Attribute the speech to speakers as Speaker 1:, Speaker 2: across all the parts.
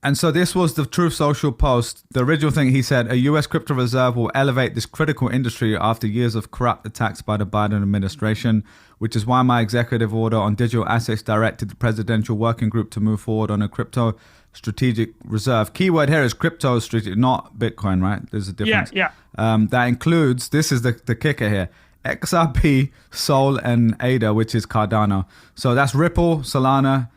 Speaker 1: And so this was the Truth Social post. The original thing he said, a U.S. crypto reserve will elevate this critical industry after years of corrupt attacks by the Biden administration, which is why my executive order on digital assets directed the presidential working group to move forward on a crypto strategic reserve. Keyword here is crypto strategic, not Bitcoin, right? There's a difference.
Speaker 2: Yeah.
Speaker 1: That includes, this is the kicker here, XRP, Sol, and ADA, which is Cardano. So that's Ripple, Solana,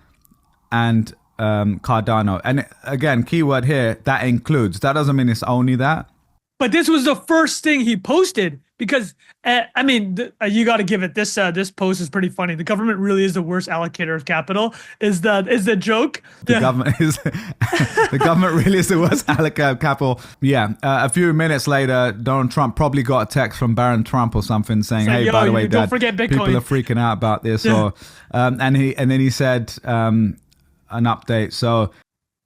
Speaker 1: and Cardano. And again, keyword here, that includes. That doesn't mean it's only that.
Speaker 2: But this was the first thing he posted because, you got to give it this. This post is pretty funny. The government really is the worst allocator of capital. Is the joke?
Speaker 1: The government is the government really is the worst allocator of capital. Yeah. A few minutes later, Donald Trump probably got a text from Baron Trump or something saying,
Speaker 2: So,
Speaker 1: "Hey, by the way,
Speaker 2: don't
Speaker 1: Dad,
Speaker 2: forget Bitcoin."
Speaker 1: people are freaking out about this." Or and then he said an update. So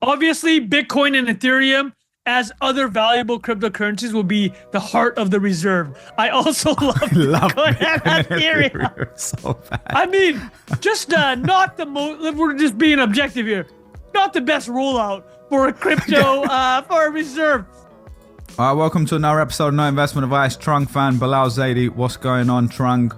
Speaker 2: obviously, Bitcoin and Ethereum, as other valuable cryptocurrencies, will be the heart of the reserve. I also love Bitcoin and Ethereum.
Speaker 1: So bad.
Speaker 2: Just not the most. We're just being objective here. Not the best rollout for a crypto for a reserve.
Speaker 1: All right, welcome to another episode of No Investment Advice. Trung Phan, Bilal Zaidi, what's going on, Trung?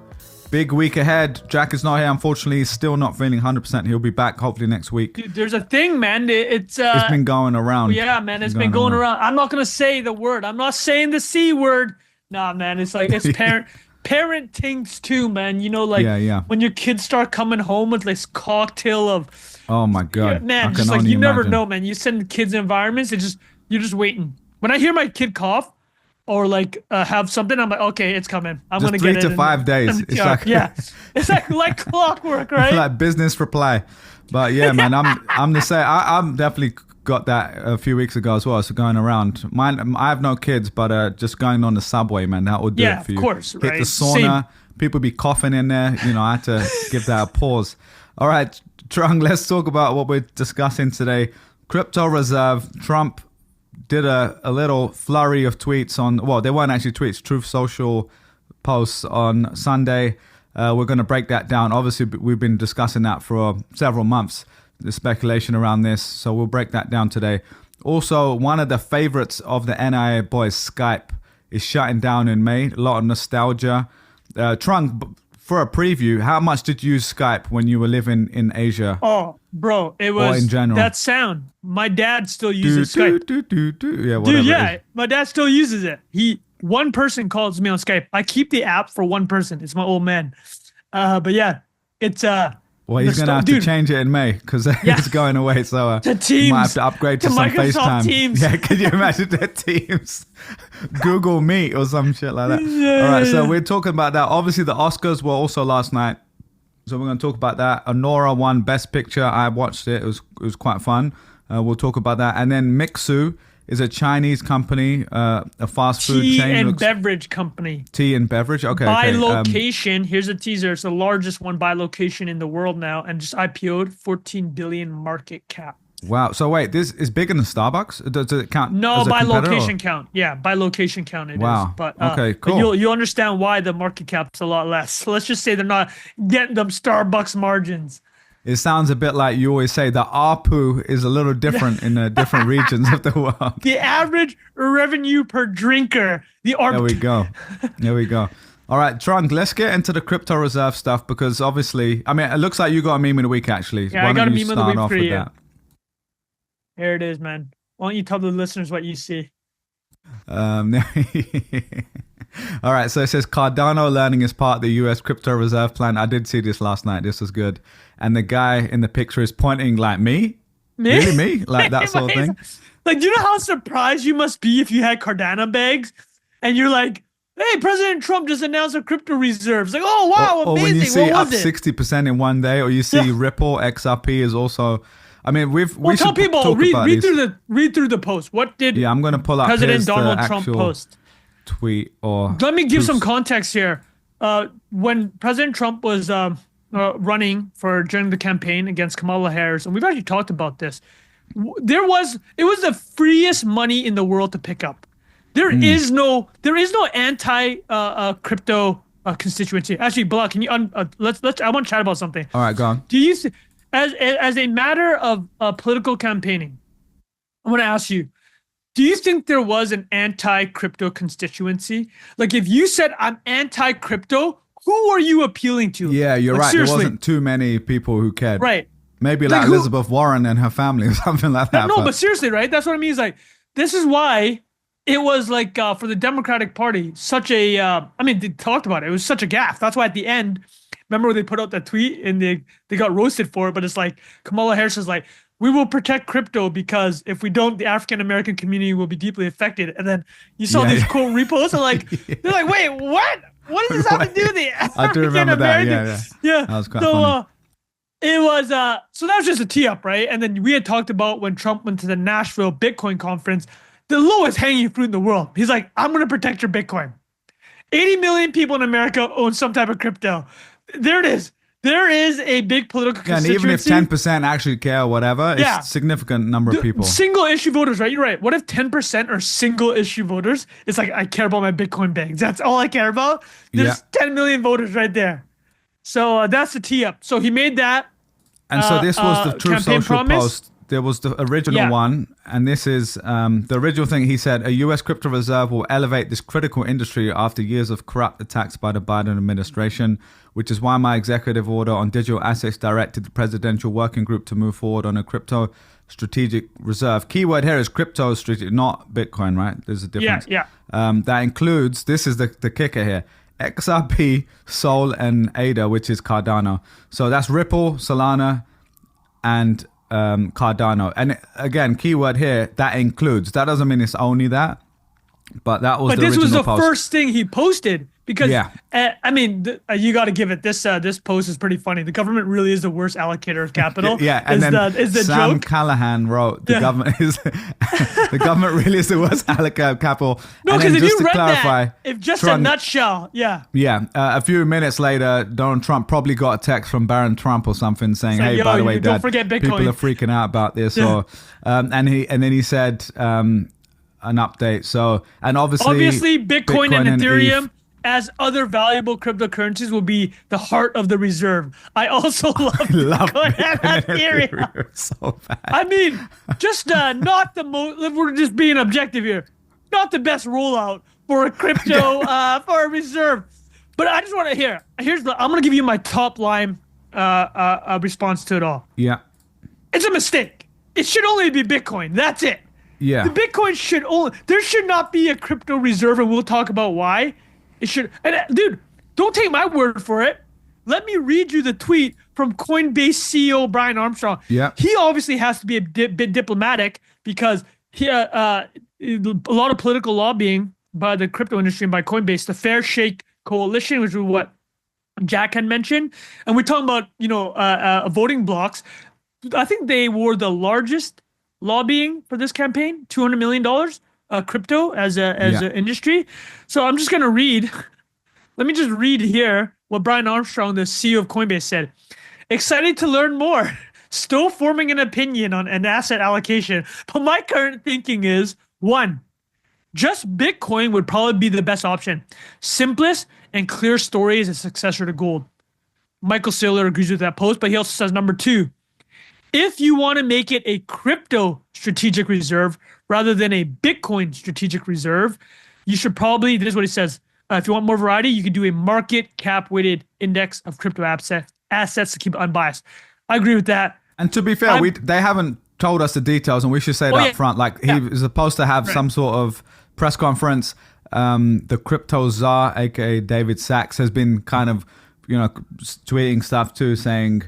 Speaker 1: Big week ahead. Jack is not here, unfortunately. He's still not feeling 100%. He'll be back hopefully next week.
Speaker 2: Dude, there's a thing, man. It's
Speaker 1: been going around.
Speaker 2: Yeah, man. It's been going around. I'm not gonna say the word. I'm not saying the C word. Nah, man. It's like it's parenting too, man. You know, like when your kids start coming home with this cocktail of.
Speaker 1: Oh my God,
Speaker 2: man. Just like you never know, man. You send kids in environments. You're just waiting. When I hear my kid cough or like have something, I'm like, okay, it's coming. I'm
Speaker 1: just
Speaker 2: gonna get it.
Speaker 1: 3 to 5 days. It's like
Speaker 2: it's like clockwork, right?
Speaker 1: Like business reply. But yeah, man, I'm the same. I'm definitely got that a few weeks ago as well. So going around, I have no kids, but just going on the subway, man, that would do it for you.
Speaker 2: Yeah, of course,
Speaker 1: Hit
Speaker 2: right?
Speaker 1: the sauna. People be coughing in there. You know, I had to give that a pause. All right, Trung, let's talk about what we're discussing today. Crypto reserve. Trump did a little flurry of tweets on, well, they weren't actually tweets, Truth Social posts on Sunday. We're going to break that down. Obviously, we've been discussing that for several months, the speculation around this. So we'll break that down today. Also, one of the favorites of the NIA boys, Skype, is shutting down in May. A lot of nostalgia. Trung, for a preview, how much did you use Skype when you were living in Asia?
Speaker 2: Oh, bro, it was
Speaker 1: in general?
Speaker 2: That sound. My dad still uses Skype.
Speaker 1: Yeah, whatever.
Speaker 2: Dude, yeah, my dad still uses it. One person calls me on Skype. I keep the app for one person. It's my old man. But yeah, it's
Speaker 1: well, he's gonna have to change it in May because it's going away. So
Speaker 2: Teams,
Speaker 1: might have to upgrade to some
Speaker 2: Microsoft
Speaker 1: FaceTime.
Speaker 2: Teams.
Speaker 1: Yeah, could you imagine that Teams, Google Meet or some shit like that? All right, so we're talking about that. Obviously, the Oscars were also last night, so we're going to talk about that. Honora won Best Picture. I watched it. It was quite fun. We'll talk about that. And then Mixue is a Chinese company, a fast food chain.
Speaker 2: Tea and beverage company.
Speaker 1: Tea and beverage. Okay.
Speaker 2: By location, here's a teaser. It's the largest one by location in the world now, and just IPO'd, 14 billion market cap.
Speaker 1: Wow. So wait, this is bigger than Starbucks? Does it count?
Speaker 2: No, by location count. Yeah, by location count it is. But
Speaker 1: okay, cool.
Speaker 2: But you'll understand why the market cap's a lot less. So let's just say they're not getting them Starbucks margins.
Speaker 1: It sounds a bit like you always say the ARPU is a little different in the different regions of the world.
Speaker 2: The average revenue per drinker. The ARPU.
Speaker 1: There we go. All right, Trung, let's get into the crypto reserve stuff because obviously, it looks like you got a meme of the week actually.
Speaker 2: Yeah, I got a meme of the week for you. That? Here it is, man. Why don't you tell the listeners what you see?
Speaker 1: All right, so it says Cardano learning is part of the US crypto reserve plan. I did see this last night. This was good. And the guy in the picture is pointing like me? Really me? Like that sort of thing?
Speaker 2: Like, do you know how surprised you must be if you had Cardano bags and you're like, hey, President Trump just announced a crypto reserves. Like, oh, wow, amazing.
Speaker 1: Or when you see
Speaker 2: up
Speaker 1: 60% in one day, or you see Ripple, XRP is also... we
Speaker 2: tell people read through the post. What did
Speaker 1: I'm going to pull up
Speaker 2: President Donald Trump post?
Speaker 1: Tweet or
Speaker 2: let me give some context here. When President Trump was running during the campaign against Kamala Harris, and we've actually talked about this, it was the freest money in the world to pick up. There is no anti crypto constituency. Actually, Bilal, can you let's I want to chat about something.
Speaker 1: All right, go on.
Speaker 2: Do you see, as a matter of political campaigning, I want to ask you, do you think there was an anti-crypto constituency? Like if you said I'm anti-crypto, who are you appealing to?
Speaker 1: Yeah, you're
Speaker 2: like,
Speaker 1: right.
Speaker 2: Seriously.
Speaker 1: There wasn't too many people who cared.
Speaker 2: Right.
Speaker 1: Maybe like Elizabeth Warren and her family or something like that.
Speaker 2: No, but seriously, right? That's what I mean. Is like, this is why it was like for the Democratic Party, such a, I mean, they talked about it. It was such a gaffe. That's why at the end, remember when they put out that tweet and they got roasted for it, but it's like Kamala Harris is like, we will protect crypto because if we don't, the African American community will be deeply affected. And then you saw these quote reposts and like, they're like, wait, what? What does this have to do with the
Speaker 1: I do remember that. Yeah. That was quite funny.
Speaker 2: It was so that was just a tee up, right? And then we had talked about when Trump went to the Nashville Bitcoin conference, the lowest hanging fruit in the world. He's like, I'm gonna protect your Bitcoin. 80 million people in America own some type of crypto. There it is. There is a big political constituency.
Speaker 1: And even if 10% actually care or whatever, it's a significant number of people.
Speaker 2: Single issue voters, right? You're right. What if 10% are single issue voters? It's like, I care about my Bitcoin bags. That's all I care about. There's 10 million voters right there. So that's the tee up. So he made that.
Speaker 1: And so this was the Truth Social
Speaker 2: promise.
Speaker 1: post. There was the original one. And this is the original thing. He said, a U.S. crypto reserve will elevate this critical industry after years of corrupt attacks by the Biden administration, which is why my executive order on digital assets directed the presidential working group to move forward on a crypto strategic reserve. Keyword here is crypto strategic, not Bitcoin, right? There's a difference.
Speaker 2: Yeah.
Speaker 1: That includes, this is the kicker here, XRP, Sol, and ADA, which is Cardano. So that's Ripple, Solana, and Cardano. And again, keyword here, that includes. That doesn't mean it's only that, but that was the original post.
Speaker 2: But this was the first thing he posted. Because, I mean, you got to give it, this post is pretty funny. The government really is the worst allocator of capital.
Speaker 1: And then Sam Callahan wrote, the government is the government really is the worst allocator of capital.
Speaker 2: No, because if you read that, if just Trump, a nutshell,
Speaker 1: a few minutes later, Donald Trump probably got a text from Barron Trump or something saying, hey, by the way, Dad, people are freaking out about this. Or, and then he said an update. So, and obviously
Speaker 2: Bitcoin and Ethereum as other valuable cryptocurrencies will be the heart of the reserve. I also love Bitcoin and Ethereum.
Speaker 1: So bad.
Speaker 2: I mean, just not the most, we're just being objective here, not the best rollout for a crypto, for a reserve. But I just want to hear, I'm going to give you my top line response to it all.
Speaker 1: Yeah.
Speaker 2: It's a mistake. It should only be Bitcoin. That's it.
Speaker 1: Yeah.
Speaker 2: The Bitcoin there should not be a crypto reserve, and we'll talk about why. It should, and dude, don't take my word for it. Let me read you the tweet from Coinbase CEO Brian Armstrong.
Speaker 1: Yeah.
Speaker 2: He obviously has to be a bit diplomatic because he a lot of political lobbying by the crypto industry and by Coinbase, the Fair Shake Coalition, which is what Jack had mentioned. And we're talking about, voting blocks. I think they were the largest lobbying for this campaign, $200 million. Crypto as an industry. So I'm just going to read. Let me just read here what Brian Armstrong, the CEO of Coinbase, said. Excited to learn more. Still forming an opinion on an asset allocation. But my current thinking is, 1, just Bitcoin would probably be the best option. Simplest and clear story as a successor to gold. Michael Saylor agrees with that post, but he also says, number 2, if you want to make it a crypto strategic reserve rather than a Bitcoin strategic reserve, you should probably, this is what he says, if you want more variety, you could do a market cap weighted index of crypto assets to keep it unbiased. I agree with that.
Speaker 1: And to be fair, they haven't told us the details, and we should say that up front. Like, he was supposed to have some sort of press conference. The crypto czar, aka David Sachs, has been kind of, tweeting stuff too, saying,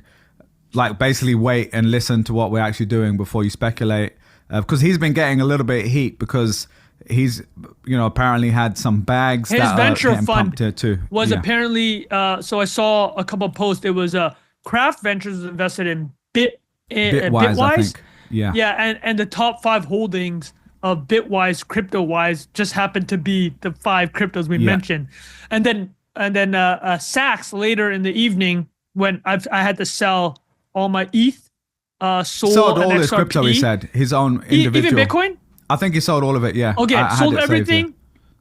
Speaker 1: like, basically wait and listen to what we're actually doing before you speculate. Because he's been getting a little bit of heat because he's, apparently had some bags.
Speaker 2: His venture fund
Speaker 1: too.
Speaker 2: Was apparently, so I saw a couple of posts. It was Craft Ventures invested in Bitwise.
Speaker 1: I think. Yeah.
Speaker 2: Yeah, and the top 5 holdings of Bitwise, crypto-wise, just happened to be the 5 cryptos we mentioned. And then Sachs later in the evening, when I had to sell all my ETH, sold
Speaker 1: all
Speaker 2: his
Speaker 1: his crypto, he said. His own individual.
Speaker 2: Even Bitcoin?
Speaker 1: I think he sold all of it, yeah.
Speaker 2: Okay, sold everything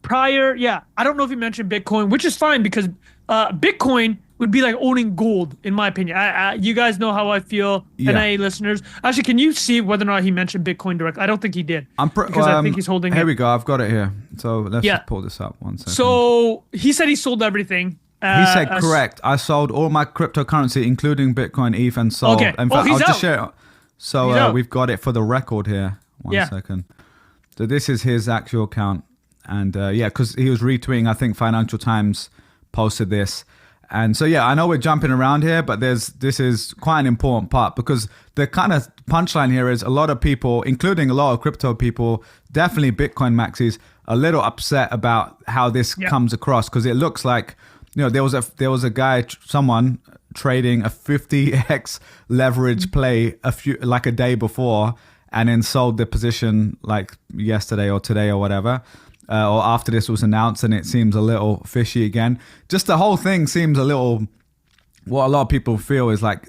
Speaker 2: prior. Yeah, I don't know if he mentioned Bitcoin, which is fine because Bitcoin would be like owning gold, in my opinion. You guys know how I feel,
Speaker 1: Yeah.
Speaker 2: NIA listeners. Actually, can you see whether or not he mentioned Bitcoin directly? I don't think he did. Because I think he's holding
Speaker 1: Here
Speaker 2: it.
Speaker 1: we go. I've got it here. So let's just pull this up 1 second.
Speaker 2: So he said he sold everything.
Speaker 1: He said, correct. I sold all my cryptocurrency, including Bitcoin, ETH, and Sol.
Speaker 2: Okay.
Speaker 1: In fact, I'll just share it. So we've got it for the record here. One second. So this is his actual account. And because he was retweeting, I think Financial Times posted this. And so, I know we're jumping around here, but this is quite an important part, because the kind of punchline here is a lot of people, including a lot of crypto people, definitely Bitcoin maxis, a little upset about how this comes across, because it looks like, there was a guy, someone trading a 50x leverage play a day before, and then sold the position like yesterday or today or whatever. Or after this was announced, and it seems a little fishy again. Just the whole thing seems a little, what a lot of people feel is like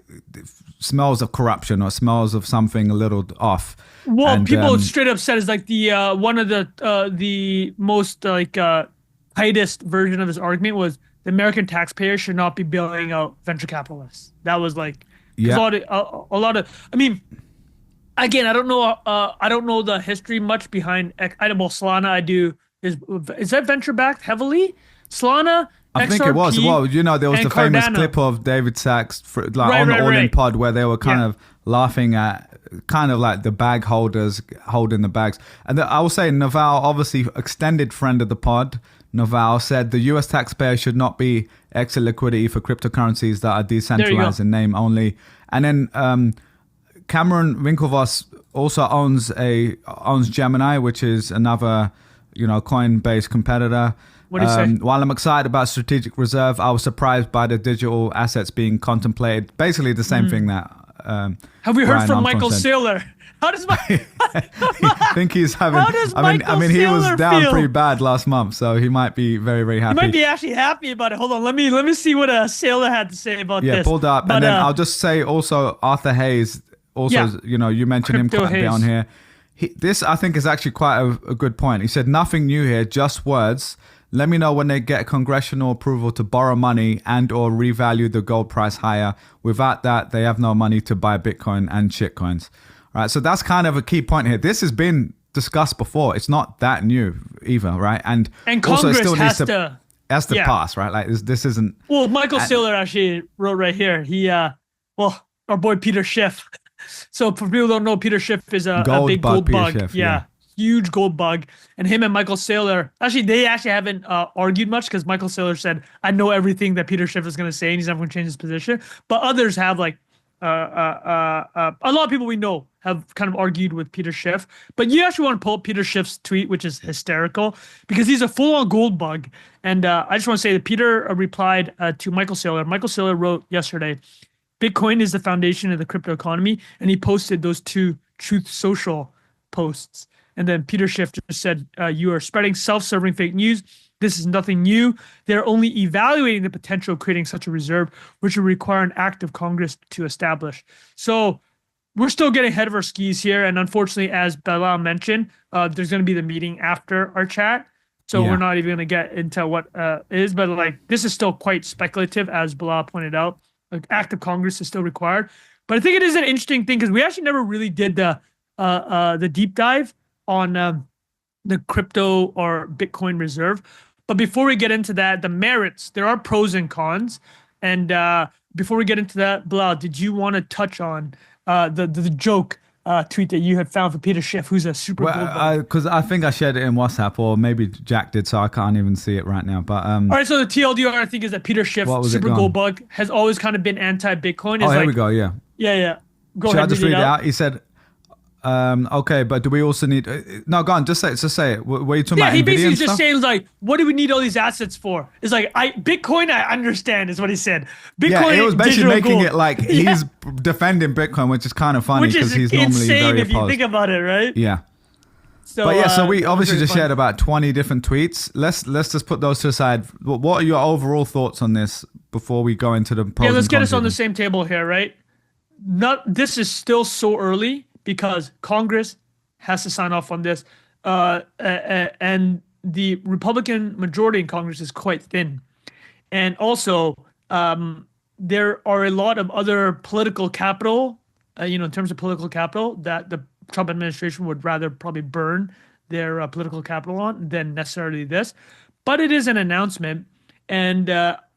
Speaker 1: smells of corruption or smells of something a little off.
Speaker 2: Well, and people straight up said is like the one of the most tightest version of his argument was the American taxpayer should not be bailing out venture capitalists. That was like a lot of. I mean, again, I don't know the history much behind. Solana, I do. Is that venture backed heavily? Solana,
Speaker 1: I think it was. Well, there was the famous clip of David Sachs on the All In Pod where they were kind of laughing at kind of like the bag holders holding the bags. And I will say, Naval, obviously extended friend of the pod, Naval said the US taxpayer should not be exit liquidity for cryptocurrencies that are decentralized in name only. And then Cameron Winklevoss also owns Gemini, which is another coin-based competitor.
Speaker 2: What do you say?
Speaker 1: While I'm excited about strategic reserve, I was surprised by the digital assets being contemplated. Basically, the same thing that.
Speaker 2: Have we heard from Michael Saylor? How does
Speaker 1: I think he's having. I mean, he was down pretty bad last month, so he might be very, very happy.
Speaker 2: He might be actually happy about it. Hold on, let me see what Saylor had to say about this.
Speaker 1: Yeah, pulled up, and then I'll just say also Arthur Hayes. Also, you mentioned him quite a bit on here. This, I think, is actually quite a good point. He said, nothing new here, just words. Let me know when they get congressional approval to borrow money and or revalue the gold price higher. Without that, they have no money to buy Bitcoin and shitcoins. All right, so that's kind of a key point here. This has been discussed before. It's not that new either, right? And also
Speaker 2: Congress
Speaker 1: it still
Speaker 2: has
Speaker 1: needs
Speaker 2: to
Speaker 1: pass, right? Like this isn't.
Speaker 2: Well, Michael Saylor actually wrote right here. He, our boy Peter Schiff. So for people who don't know, Peter Schiff is a big gold bug.
Speaker 1: Schiff,
Speaker 2: huge gold bug. And him and Michael Saylor, they haven't argued much, because Michael Saylor said, I know everything that Peter Schiff is going to say, and he's never going to change his position. But others have, like, a lot of people we know have kind of argued with Peter Schiff. But you actually want to pull up Peter Schiff's tweet, which is hysterical, because he's a full-on gold bug. And I just want to say that Peter replied to Michael Saylor. Michael Saylor wrote yesterday, Bitcoin is the foundation of the crypto economy, and he posted those two Truth Social posts. And then Peter Schiff just said, you are spreading self-serving fake news. This is nothing new. They're only evaluating the potential of creating such a reserve, which would require an act of Congress to establish. So we're still getting ahead of our skis here. And unfortunately, as Bilal mentioned, there's going to be the meeting after our chat. So we're not even going to get into what is, but like this is still quite speculative, as Bilal pointed out. Like act of Congress is still required. But I think it is an interesting thing, because we actually never really did the deep dive on the crypto or Bitcoin reserve. But before we get into that, the merits, there are pros and cons. And before we get into that, Bilal, did you want to touch on the joke tweet that you had found for Peter Schiff, who's a super gold bug?
Speaker 1: Because I think I shared it in WhatsApp, or maybe Jack did, so I can't even see it right now. But all
Speaker 2: right, so the TLDR, I think, is that Peter Schiff, super gold bug, has always kind of been anti-Bitcoin.
Speaker 1: Here we go. Yeah.
Speaker 2: Go
Speaker 1: Should
Speaker 2: ahead.
Speaker 1: I just read it out? He said, okay, but do we also need? No, go on. Just say it. Were you talking about?
Speaker 2: He
Speaker 1: NVIDIA
Speaker 2: basically
Speaker 1: and
Speaker 2: just
Speaker 1: stuff?
Speaker 2: saying like, what do we need all these assets for? It's like Bitcoin. I understand is what he said. Bitcoin.
Speaker 1: It was basically making
Speaker 2: gold.
Speaker 1: it like he's defending Bitcoin, which is kind of funny because he's normally very opposed.
Speaker 2: If you think about it, right?
Speaker 1: Yeah. So we obviously just shared about 20 different tweets. Let's just put those to the side. What are your overall thoughts on this before we go into the pros
Speaker 2: let's
Speaker 1: and
Speaker 2: get
Speaker 1: cons
Speaker 2: us on the same table here, right? This is still so early because Congress has to sign off on this, and the Republican majority in Congress is quite thin, and also there are a lot of other political capital, in terms of political capital, that the Trump administration would rather probably burn their political capital on than necessarily this. But it is an announcement, and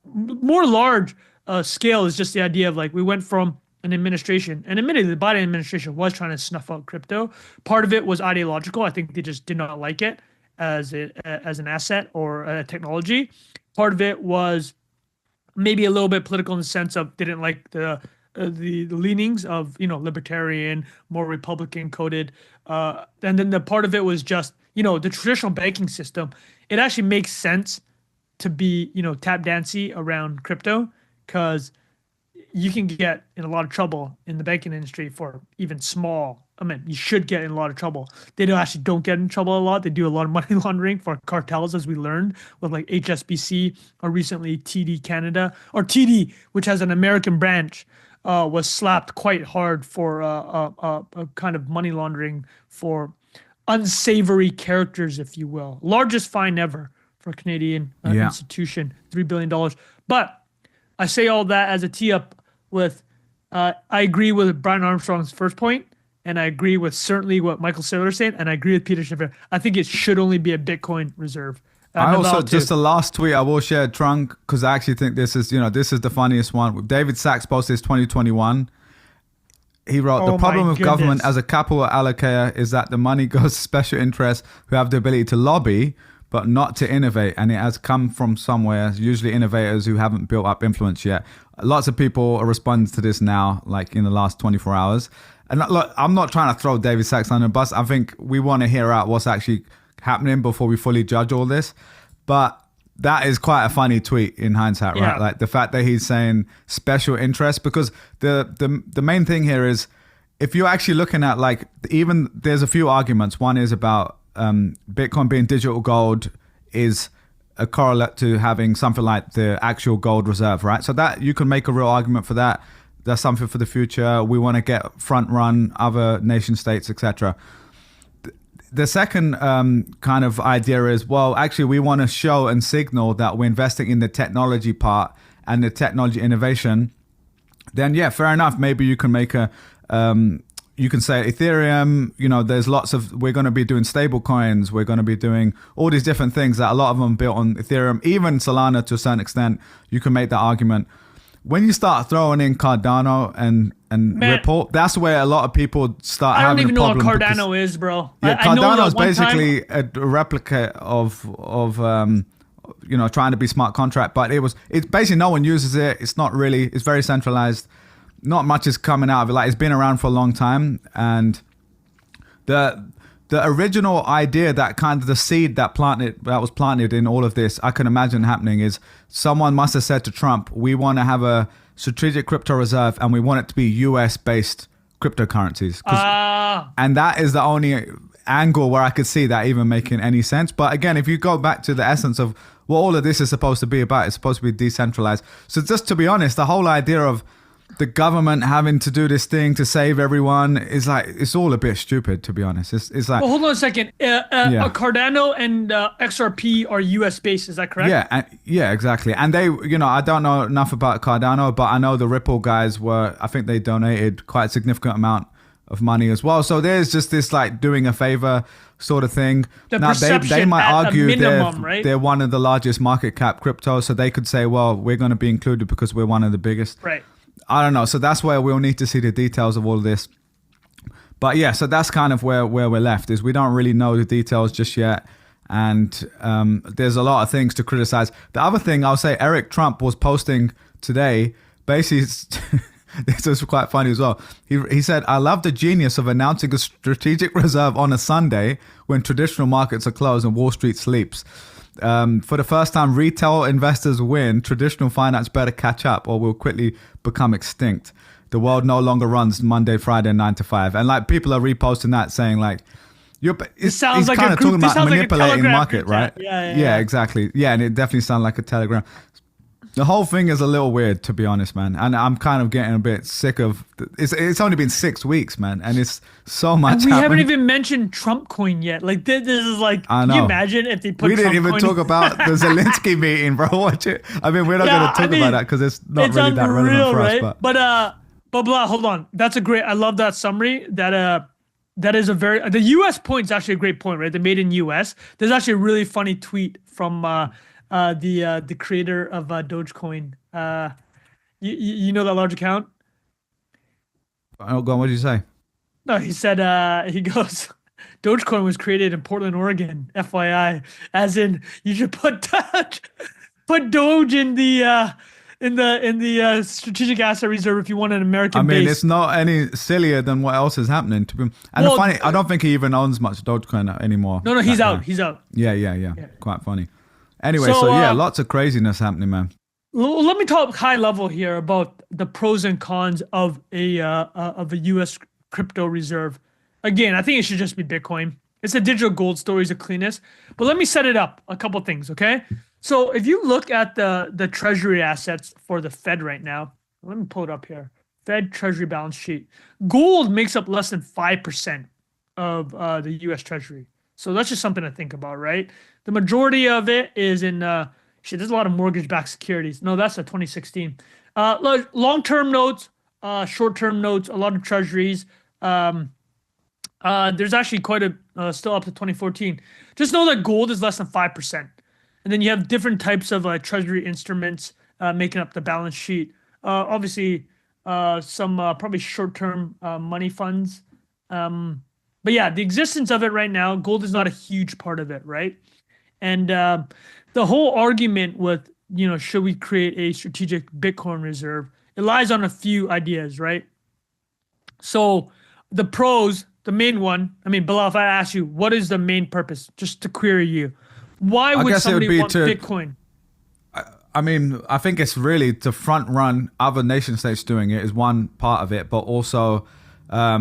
Speaker 2: more large scale is just the idea of like we went from an administration, and admittedly, the Biden administration was trying to snuff out crypto. Part of it was ideological. I think they just did not like it as an asset or a technology. Part of it was maybe a little bit political in the sense of they didn't like the leanings of libertarian, more Republican coded, and then the part of it was just the traditional banking system. It actually makes sense to be tap dancey around crypto because you can get in a lot of trouble in the banking industry for even small. I mean, you should get in a lot of trouble. They don't get in trouble a lot. They do a lot of money laundering for cartels, as we learned with like HSBC or recently TD Canada or TD, which has an American branch, was slapped quite hard for a kind of money laundering for unsavory characters, if you will. Largest fine ever for a Canadian institution, $3 billion. But I say all that as a tee up with, I agree with Brian Armstrong's first point, and I agree with certainly what Michael Saylor said, and I agree with Peter Schiff. I think it should only be a Bitcoin reserve.
Speaker 1: I also, just the last tweet I will share, Trunk, because I actually think this is the funniest one. David Sachs posted this 2021. He wrote, the problem with government as a capital allocator is that the money goes to special interests who have the ability to lobby, but not to innovate. And it has come from somewhere, usually innovators who haven't built up influence yet. Lots of people are responding to this now, like in the last 24 hours. And look, I'm not trying to throw David Sachs under the bus. I think we want to hear out what's actually happening before we fully judge all this. But that is quite a funny tweet in hindsight, right? Like the fact that he's saying special interest, because the main thing here is if you're actually looking at like, even there's a few arguments. One is about Bitcoin being digital gold is a correlate to having something like the actual gold reserve, right? So that you can make a real argument for that. That's something for the future. We want to get front run other nation states, etc. The second kind of idea is, well, actually, we want to show and signal that we're investing in the technology part and the technology innovation. Then, yeah, fair enough. Maybe you can make you can say Ethereum, there's lots of, we're going to be doing stable coins. We're going to be doing all these different things that a lot of them built on Ethereum, even Solana to a certain extent. You can make that argument. When you start throwing in Cardano and Ripple, that's where a lot of people start having a problem.
Speaker 2: I don't even know what Cardano is, bro.
Speaker 1: Yeah, Cardano is basically a replica of trying to be smart contract, but it's basically no one uses it. It's not really, it's very centralized. Not much is coming out of it. Like, it's been around for a long time, and the original idea, that kind of the seed that was planted in all of this, I can imagine happening is someone must have said to Trump, we want to have a strategic crypto reserve and we want it to be US based cryptocurrencies. And that is the only angle where I could see that even making any sense. But again, if you go back to the essence of what all of this is supposed to be about, it's supposed to be decentralized. So just to be honest, the whole idea of the government having to do this thing to save everyone is like, it's all a bit stupid, to be honest. It's like,
Speaker 2: well, hold on a second. Cardano and XRP are US based, is that correct?
Speaker 1: Yeah, exactly. And they, I don't know enough about Cardano, but I know the Ripple guys I think they donated quite a significant amount of money as well. So there's just this like doing a favor sort of thing. Now they might argue minimum, they're one of the largest market cap crypto, so they could say, well, we're going to be included because we're one of the biggest.
Speaker 2: Right.
Speaker 1: I don't know. So that's where we'll need to see the details of all of this. But yeah, so that's kind of where we're left, is we don't really know the details just yet. And there's a lot of things to criticize. The other thing I'll say, Eric Trump was posting today, basically, this is quite funny as well. He said, I love the genius of announcing a strategic reserve on a Sunday when traditional markets are closed and Wall Street sleeps. For the first time, retail investors win. Traditional finance better catch up or will quickly become extinct. The world no longer runs Monday, Friday, 9 to 5. And like people are reposting that saying like,
Speaker 2: it sounds like kind of talking about
Speaker 1: manipulating
Speaker 2: like
Speaker 1: market, right?
Speaker 2: Yeah,
Speaker 1: exactly. Yeah, and it definitely sounds like a telegram. The whole thing is a little weird, to be honest, man. And I'm kind of getting a bit sick of. It's only been 6 weeks, man, and it's so much.
Speaker 2: And we haven't even mentioned Trump coin yet. Like this is like.
Speaker 1: I know.
Speaker 2: Can you imagine if they put?
Speaker 1: We didn't
Speaker 2: Trump
Speaker 1: even
Speaker 2: coin
Speaker 1: talk about the Zelensky meeting, bro. Watch it. I mean, we're not going to talk about that because it's not really that relevant for us.
Speaker 2: But blah. Hold on. That's a great. I love that summary. That is a very. The U.S. point is actually a great point, right? They made in U.S. There's actually a really funny tweet from the creator of Dogecoin. You know that large account?
Speaker 1: Oh, go on. What did you say?
Speaker 2: No, he said he goes, Dogecoin was created in Portland, Oregon. FYI, as in you should put Doge in the strategic asset reserve if you want an American.
Speaker 1: I mean,
Speaker 2: base.
Speaker 1: it's not any sillier than what else is happening to him. And the funny, I don't think he even owns much Dogecoin anymore.
Speaker 2: No, he's out. He's out.
Speaker 1: Yeah. Quite funny. Anyway, so yeah, lots of craziness happening, man.
Speaker 2: Let me talk high level here about the pros and cons of a U.S. crypto reserve. Again, I think it should just be Bitcoin. It's a digital gold story, is the cleanest. But let me set it up a couple things, okay? So if you look at the treasury assets for the Fed right now, let me pull it up here. Fed treasury balance sheet. Gold makes up less than 5% of the U.S. treasury. So that's just something to think about, right? The majority of it is in there's a lot of mortgage-backed securities. No, that's a 2016. Long-term notes, short-term notes, a lot of treasuries. There's actually quite a still up to 2014. Just know that gold is less than 5%. And then you have different types of treasury instruments making up the balance sheet. Obviously, some probably short-term money funds. But yeah, the existence of it right now, gold is not a huge part of it, right? And the whole argument with, should we create a strategic Bitcoin reserve? It lies on a few ideas, right? So the pros, the main one, I mean, Bilal, if I ask you, what is the main purpose? Just to query you. Why would somebody want Bitcoin?
Speaker 1: I mean, I think it's really to front run other nation states doing it is one part of it, but also I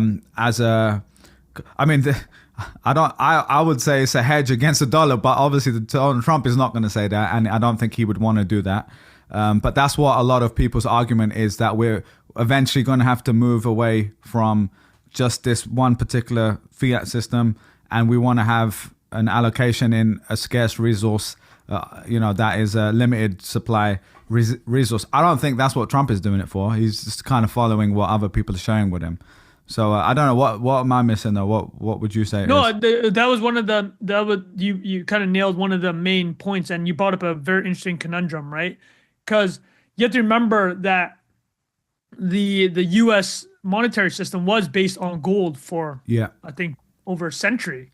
Speaker 1: would say it's a hedge against the dollar, but obviously Donald Trump is not going to say that, and I don't think he would want to do that. But that's what a lot of people's argument is, that we're eventually going to have to move away from just this one particular fiat system, and we want to have an allocation in a scarce resource, that is a limited supply resource. I don't think that's what Trump is doing it for. He's just kind of following what other people are sharing with him. So I don't know what am I missing though? What would you say?
Speaker 2: That was one of you kind of nailed one of the main points, and you brought up a very interesting conundrum, right? Because you have to remember that the U.S. monetary system was based on gold for I think over a century.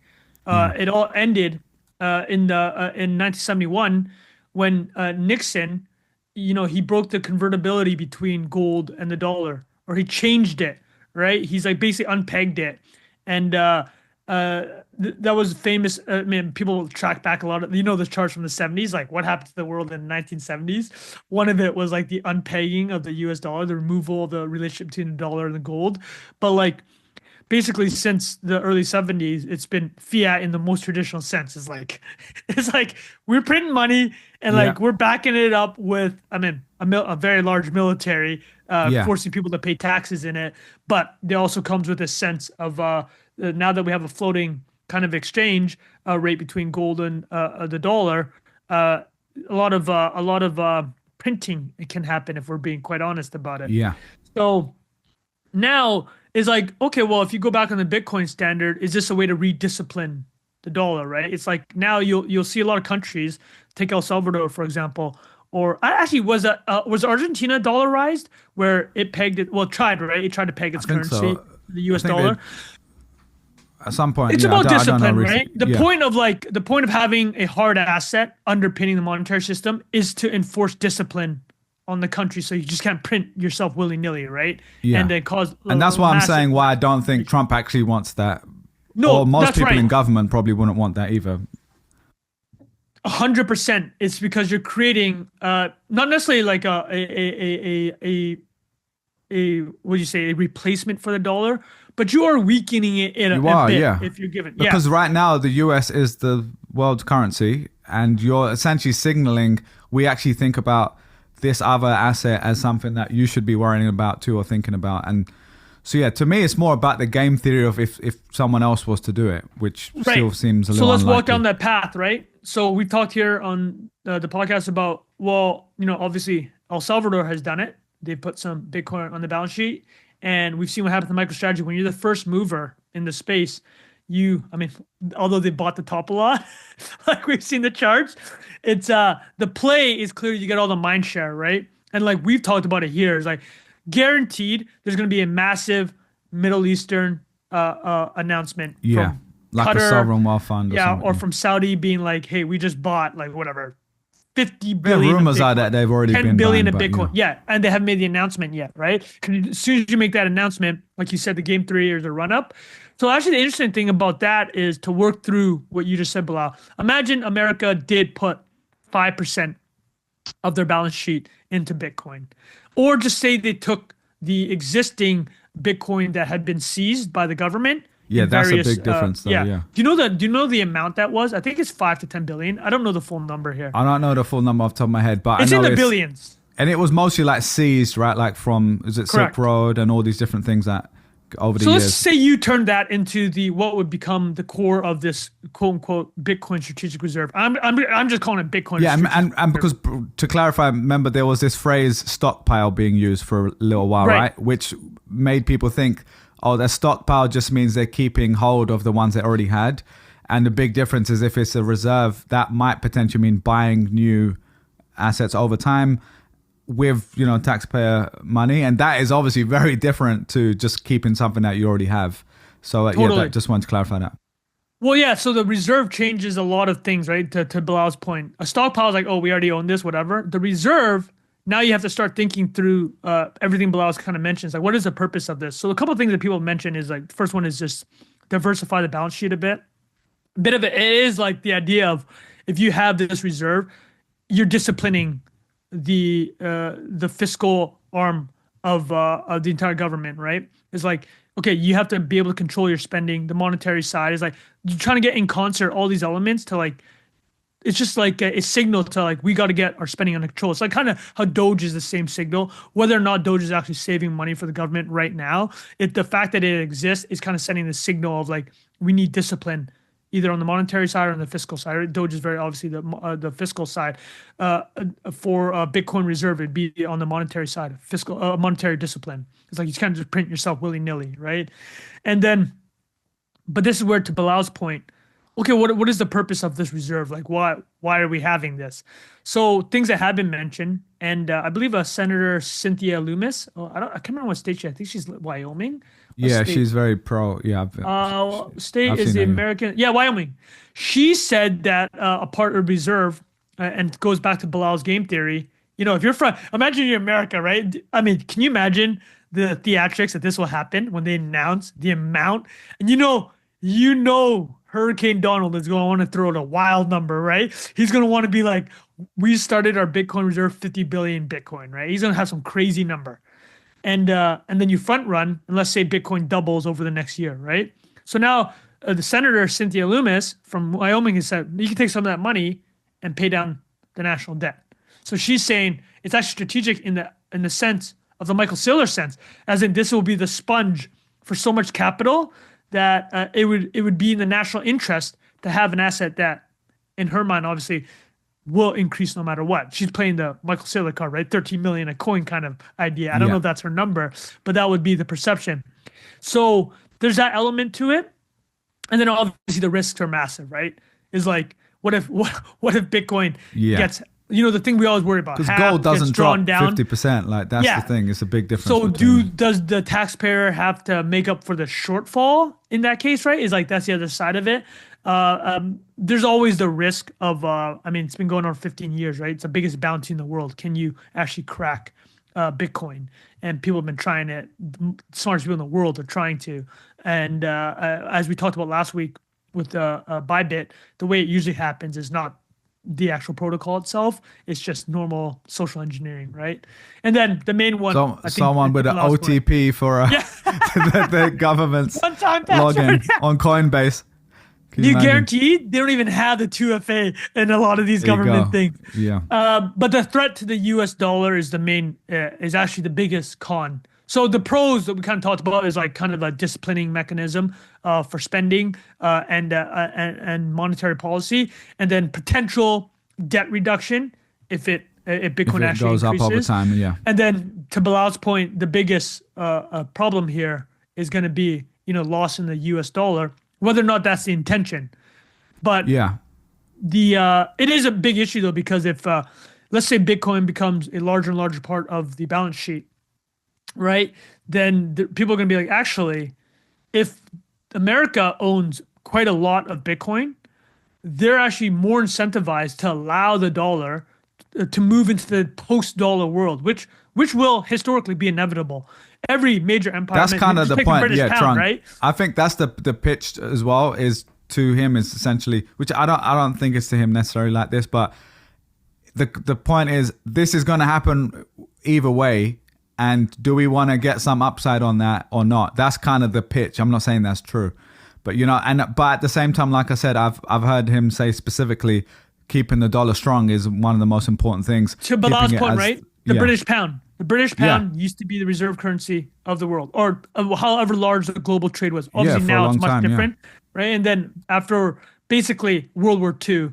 Speaker 2: It all ended in 1971 when Nixon, he broke the convertibility between gold and the dollar, or he changed it. Right, he's like basically unpegged it, and that was famous. I mean, people track back a lot of the charts from the 70s, like what happened to the world in the 1970s. One of it was like the unpegging of the U.S. dollar, the removal of the relationship between the dollar and the gold. But like basically since the early 70s, it's been fiat in the most traditional sense. It's like we're printing money and like we're backing it up with a very large military, forcing people to pay taxes in it. But it also comes with a sense of now that we have a floating kind of exchange rate between gold and the dollar, a lot of printing can happen if we're being quite honest about it.
Speaker 1: Yeah.
Speaker 2: So now is like, okay, well, if you go back on the Bitcoin standard, is this a way to rediscipline the dollar, right? It's like now you'll see a lot of countries, take El Salvador, for example, or actually was Argentina dollarized where it pegged it? Well, it tried to peg its currency, the US dollar.
Speaker 1: At some point,
Speaker 2: it's about discipline, right? The point of having a hard asset underpinning the monetary system is to enforce discipline on the country, so you just can't print yourself willy-nilly, right?
Speaker 1: Yeah.
Speaker 2: And then
Speaker 1: and that's why I'm saying why I don't think Trump actually wants that. No, or most people in government probably wouldn't want that either.
Speaker 2: 100%. It's because you're creating not necessarily like a what do you say, a replacement for the dollar, but you are weakening it in a bit if you're given.
Speaker 1: Because right now the US is the world's currency, and you're essentially signaling we actually think about this other asset as something that you should be worrying about too or thinking about. And so, yeah, to me, it's more about the game theory of if someone else was to do it, which still seems a little unlikely.
Speaker 2: So let's walk down that path, right? So we talked here on the podcast about, well, obviously El Salvador has done it. They put some Bitcoin on the balance sheet, and we've seen what happens to MicroStrategy. When you're the first mover in the space, although they bought the top a lot, like we've seen the charts, it's the play is clear. You get all the mind share, right? And like we've talked about it here, it's like guaranteed there's going to be a massive Middle Eastern announcement.
Speaker 1: Yeah,
Speaker 2: from
Speaker 1: like
Speaker 2: Qatar,
Speaker 1: a sovereign wealth fund.
Speaker 2: Or from Saudi being like, hey, we just bought like whatever, 50 billion.
Speaker 1: Rumors are that they've already
Speaker 2: 10
Speaker 1: been
Speaker 2: billion
Speaker 1: buying,
Speaker 2: of Bitcoin. Yeah, and they haven't made the announcement yet, right? Because as soon as you make that announcement, like you said, the game 3 years a run up. So actually, the interesting thing about that is to work through what you just said, Bilal. Imagine America did put 5% of their balance sheet into Bitcoin, or just say they took the existing Bitcoin that had been seized by the government.
Speaker 1: Yeah, that's a big difference, though. Yeah.
Speaker 2: Do you know the amount that was? I think it's 5 to 10 billion. I don't know the full number here.
Speaker 1: I don't know the full number off the top of my head, but
Speaker 2: it's
Speaker 1: I know
Speaker 2: in the billions.
Speaker 1: And it was mostly like seized, right? Like from Silk Road and all these different things that over the years.
Speaker 2: So let's say you turn that into what would become the core of this quote unquote Bitcoin strategic reserve. I'm just calling it Bitcoin.
Speaker 1: Yeah, and because to clarify, remember there was this phrase stockpile being used for a little while, right? Which made people think, oh, their stockpile just means they're keeping hold of the ones they already had. And the big difference is if it's a reserve, that might potentially mean buying new assets over time with, taxpayer money. And that is obviously very different to just keeping something that you already have. So yeah, just wanted to clarify that.
Speaker 2: Well, yeah, so the reserve changes a lot of things, right? To Bilal's point. A stockpile is like, oh, we already own this, whatever. The reserve, now you have to start thinking through everything Bilal's kind of mentions. Like, what is the purpose of this? So a couple of things that people mention is like, the first one is just diversify the balance sheet a bit. A bit of it is like the idea of if you have this reserve, you're disciplining the fiscal arm of the entire government, right? It's like, okay, you have to be able to control your spending. The monetary side is like you're trying to get in concert all these elements to like. It's just like a signal to like, we got to get our spending under control. It's like kind of how Doge is the same signal. Whether or not Doge is actually saving money for the government right now, the fact that it exists is kind of sending the signal of like, we need discipline either on the monetary side or on the fiscal side. Doge is very obviously the fiscal side. For Bitcoin reserve, it'd be on the monetary side, fiscal monetary discipline. It's like you kind of just print yourself willy-nilly, right? And then, but this is where, to Bilal's point, okay, what is the purpose of this reserve? Like, why are we having this? So things that have been mentioned, and I believe Senator Cynthia Lummis. Oh, I can't remember what state I think she's Wyoming.
Speaker 1: Yeah, she's very pro. Yeah.
Speaker 2: State is the American. Yeah, Wyoming. She said that a part of reserve, and it goes back to Bilal's game theory. If you're imagine you're America, right? I mean, can you imagine the theatrics that this will happen when they announce the amount? And Hurricane Donald is going to want to throw out a wild number, right? He's going to want to be like, we started our Bitcoin reserve 50 billion Bitcoin, right? He's going to have some crazy number. And then you front run, and let's say Bitcoin doubles over the next year, right? So now the Senator Cynthia Lummis from Wyoming has said, you can take some of that money and pay down the national debt. So she's saying it's actually strategic in the sense of the Michael Saylor sense, as in this will be the sponge for so much capital that it would be in the national interest to have an asset that, in her mind, obviously, will increase no matter what. She's playing the Michael Saylor card, right? 13 million a coin kind of idea. I don't know if that's her number, but that would be the perception. So there's that element to it. And then obviously the risks are massive, right? Is like, what if Bitcoin gets, the thing we always worry about.
Speaker 1: Because gold doesn't drop 50%. Like that's the thing. It's a big difference.
Speaker 2: So does the taxpayer have to make up for the shortfall in that case, right? Is like, that's the other side of it. There's always the risk of, it's been going on for 15 years, right? It's the biggest bounty in the world. Can you actually crack Bitcoin? And people have been trying it. The smartest people in the world are trying to. And as we talked about last week with Bybit, the way it usually happens is not the actual protocol itself. It's just normal social engineering, right? And then the main one,
Speaker 1: someone with an OTP for the government's login on Coinbase. you imagine?
Speaker 2: guarantee they don't even have the 2FA in a lot of these government things.
Speaker 1: Yeah.
Speaker 2: But the threat to the US dollar is the main, is actually the biggest con. So the pros that we kind of talked about is like kind of a disciplining mechanism for spending and monetary policy, and then potential debt reduction if Bitcoin actually
Speaker 1: goes
Speaker 2: increases.
Speaker 1: up over time. Yeah.
Speaker 2: And then to Bilal's point, the biggest problem here is going to be loss in the US dollar, whether or not that's the intention. But
Speaker 1: yeah,
Speaker 2: it is a big issue though, because if let's say Bitcoin becomes a larger and larger part of the balance sheet, right? Then people are going to be like, actually, if America owns quite a lot of Bitcoin, they're actually more incentivized to allow the dollar to move into the post-dollar world, which will historically be inevitable. Every major empire.
Speaker 1: That's kind of the point. Yeah,
Speaker 2: pound, right?
Speaker 1: I think that's the pitch as well. Is to him is essentially, which I don't think it's to him necessarily like this, but the point is this is going to happen either way. And do we want to get some upside on that or not? That's kind of the pitch. I'm not saying that's true, but but at the same time, like I said, I've heard him say specifically, keeping the dollar strong is one of the most important things.
Speaker 2: To Bilal's point, right? The British pound. The British pound used to be the reserve currency of the world, or however large the global trade was. Obviously now it's much different, right? And then after basically World War II,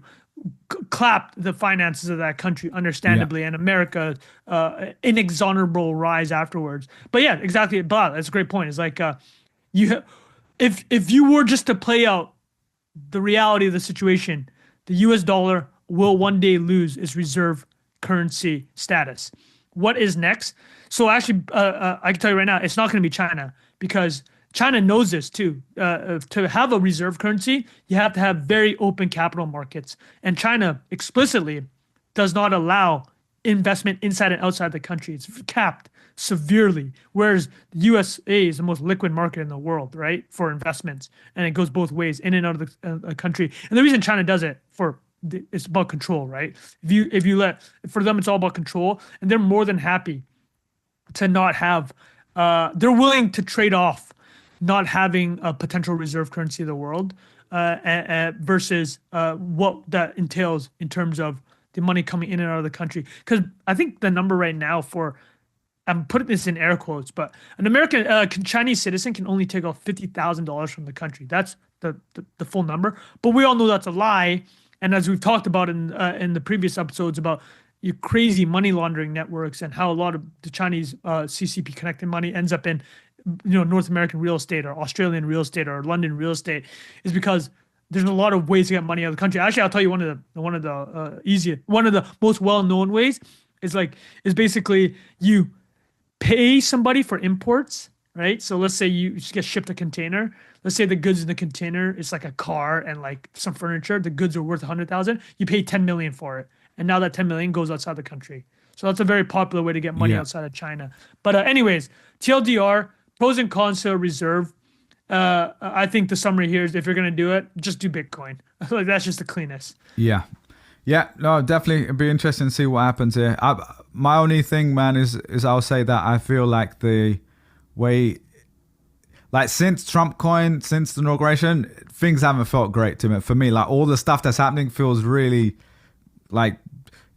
Speaker 2: clapped the finances of that country, understandably, and America inexorable rise afterwards. But yeah, exactly. Bilal, that's a great point. It's like if you were just to play out the reality of the situation, the US dollar will one day lose its reserve currency status. What is next? So actually, I can tell you right now, it's not going to be China, because China knows this too. To have a reserve currency, you have to have very open capital markets. And China explicitly does not allow investment inside and outside the country. It's capped severely. Whereas the USA is the most liquid market in the world, right, for investments. And it goes both ways, in and out of the country. And the reason China does it it's about control, right? If you for them, it's all about control. And they're more than happy to not have, they're willing to trade off not having a potential reserve currency of the world versus what that entails in terms of the money coming in and out of the country. Because I think the number right now I'm putting this in air quotes, but an American Chinese citizen can only take off $50,000 from the country. That's the full number. But we all know that's a lie. And as we've talked about in the previous episodes about your crazy money laundering networks and how a lot of the Chinese CCP connected money ends up in North American real estate or Australian real estate or London real estate, is because there's a lot of ways to get money out of the country. Actually, I'll tell you one of the most well-known ways is basically you pay somebody for imports, right? So let's say you just get shipped a container. Let's say the goods in the container is like a car and like some furniture. The goods are worth 100,000. You pay 10 million for it, and now that 10 million goes outside the country. So that's a very popular way to get money outside of China. But anyways, TLDR. Pros and cons to a reserve. I think the summary here is if you're going to do it, just do Bitcoin. I feel like that's just the cleanest. Yeah.
Speaker 1: Yeah, no, definitely. It'd be interesting to see what happens here. My only thing, man, is I'll say that I feel like the way, like since Trump coin, since the inauguration, things haven't felt great to me. For me, like all the stuff that's happening feels really like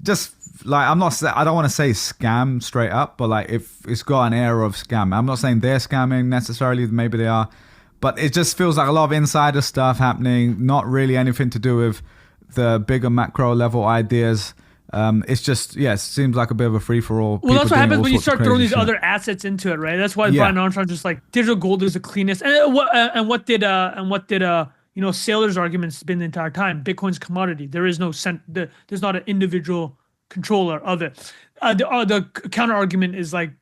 Speaker 1: just like I don't want to say scam straight up, but like if it's got an air of scam. I'm not saying they're scamming necessarily, maybe they are, but it just feels like a lot of insider stuff happening, not really anything to do with the bigger macro level ideas. It's just, it seems like a bit of a free for all.
Speaker 2: Well, that's what happens when you start throwing these other assets into it, right? That's why Brian Armstrong just like digital gold is the cleanest. And what did Saylor's arguments been the entire time? Bitcoin's commodity. There is no there's not an individual controller of it. The counter argument is like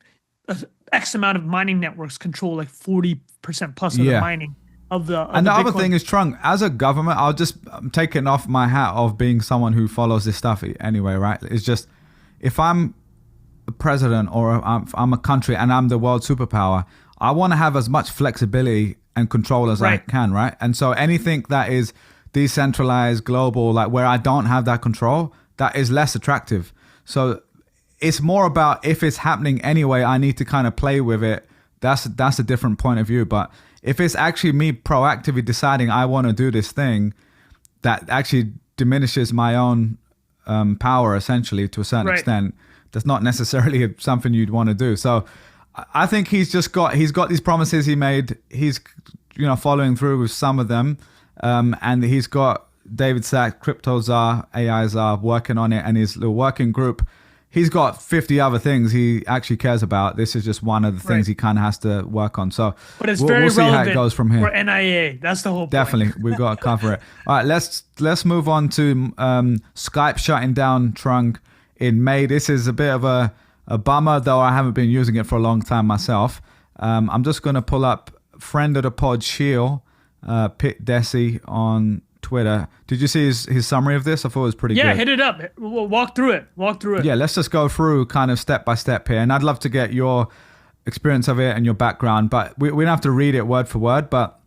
Speaker 2: X amount of mining networks control like 40% plus of the mining of the.
Speaker 1: And the other thing is, Trung, as a government, I'm taking off my hat of being someone who follows this stuff anyway, right? It's just if I'm the president or I'm a country and I'm the world superpower, I want to have as much flexibility and control as I can, right? And so anything that is decentralized, global, like where I don't have that control, that is less attractive. So it's more about if it's happening anyway, I need to kind of play with it. That's a different point of view. But if it's actually me proactively deciding I want to do this thing, that actually diminishes my own power essentially to a certain extent. That's not necessarily something you'd want to do. So I think he's got these promises he made. He's following through with some of them, and he's got David Sachs, Crypto Czar, AI Czar working on it, and his little working group. He's got 50 other things he actually cares about. This is just one of the things he kind of has to work on. So
Speaker 2: but it's
Speaker 1: we'll see how it goes from here.
Speaker 2: For NIA, that's the whole point.
Speaker 1: Definitely, we've got to cover it. All right, let's move on to Skype shutting down Trung in May. This is a bit of a bummer, though I haven't been using it for a long time myself. I'm just going to pull up friend of the pod Shield, Pit Desi on Twitter. Did you see his summary of this? I thought it was pretty good.
Speaker 2: Yeah, hit it up. Walk through it.
Speaker 1: Yeah, let's just go through kind of step by step here. And I'd love to get your experience of it and your background, but we don't have to read it word for word. But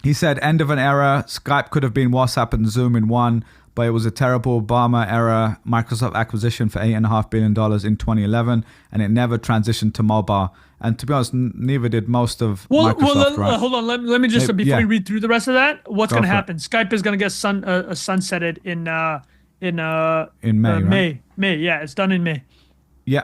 Speaker 1: he said, end of an era. Skype could have been WhatsApp and Zoom in one, but it was a terrible Obama era Microsoft acquisition for $8.5 billion in 2011, and it never transitioned to mobile. And to be honest, neither did most of Microsoft.
Speaker 2: Hold on. Let me just, before we read through the rest of that, what's going to happen? Skype is going to get sunsetted in May, right? May, yeah, it's done in May.
Speaker 1: Yeah,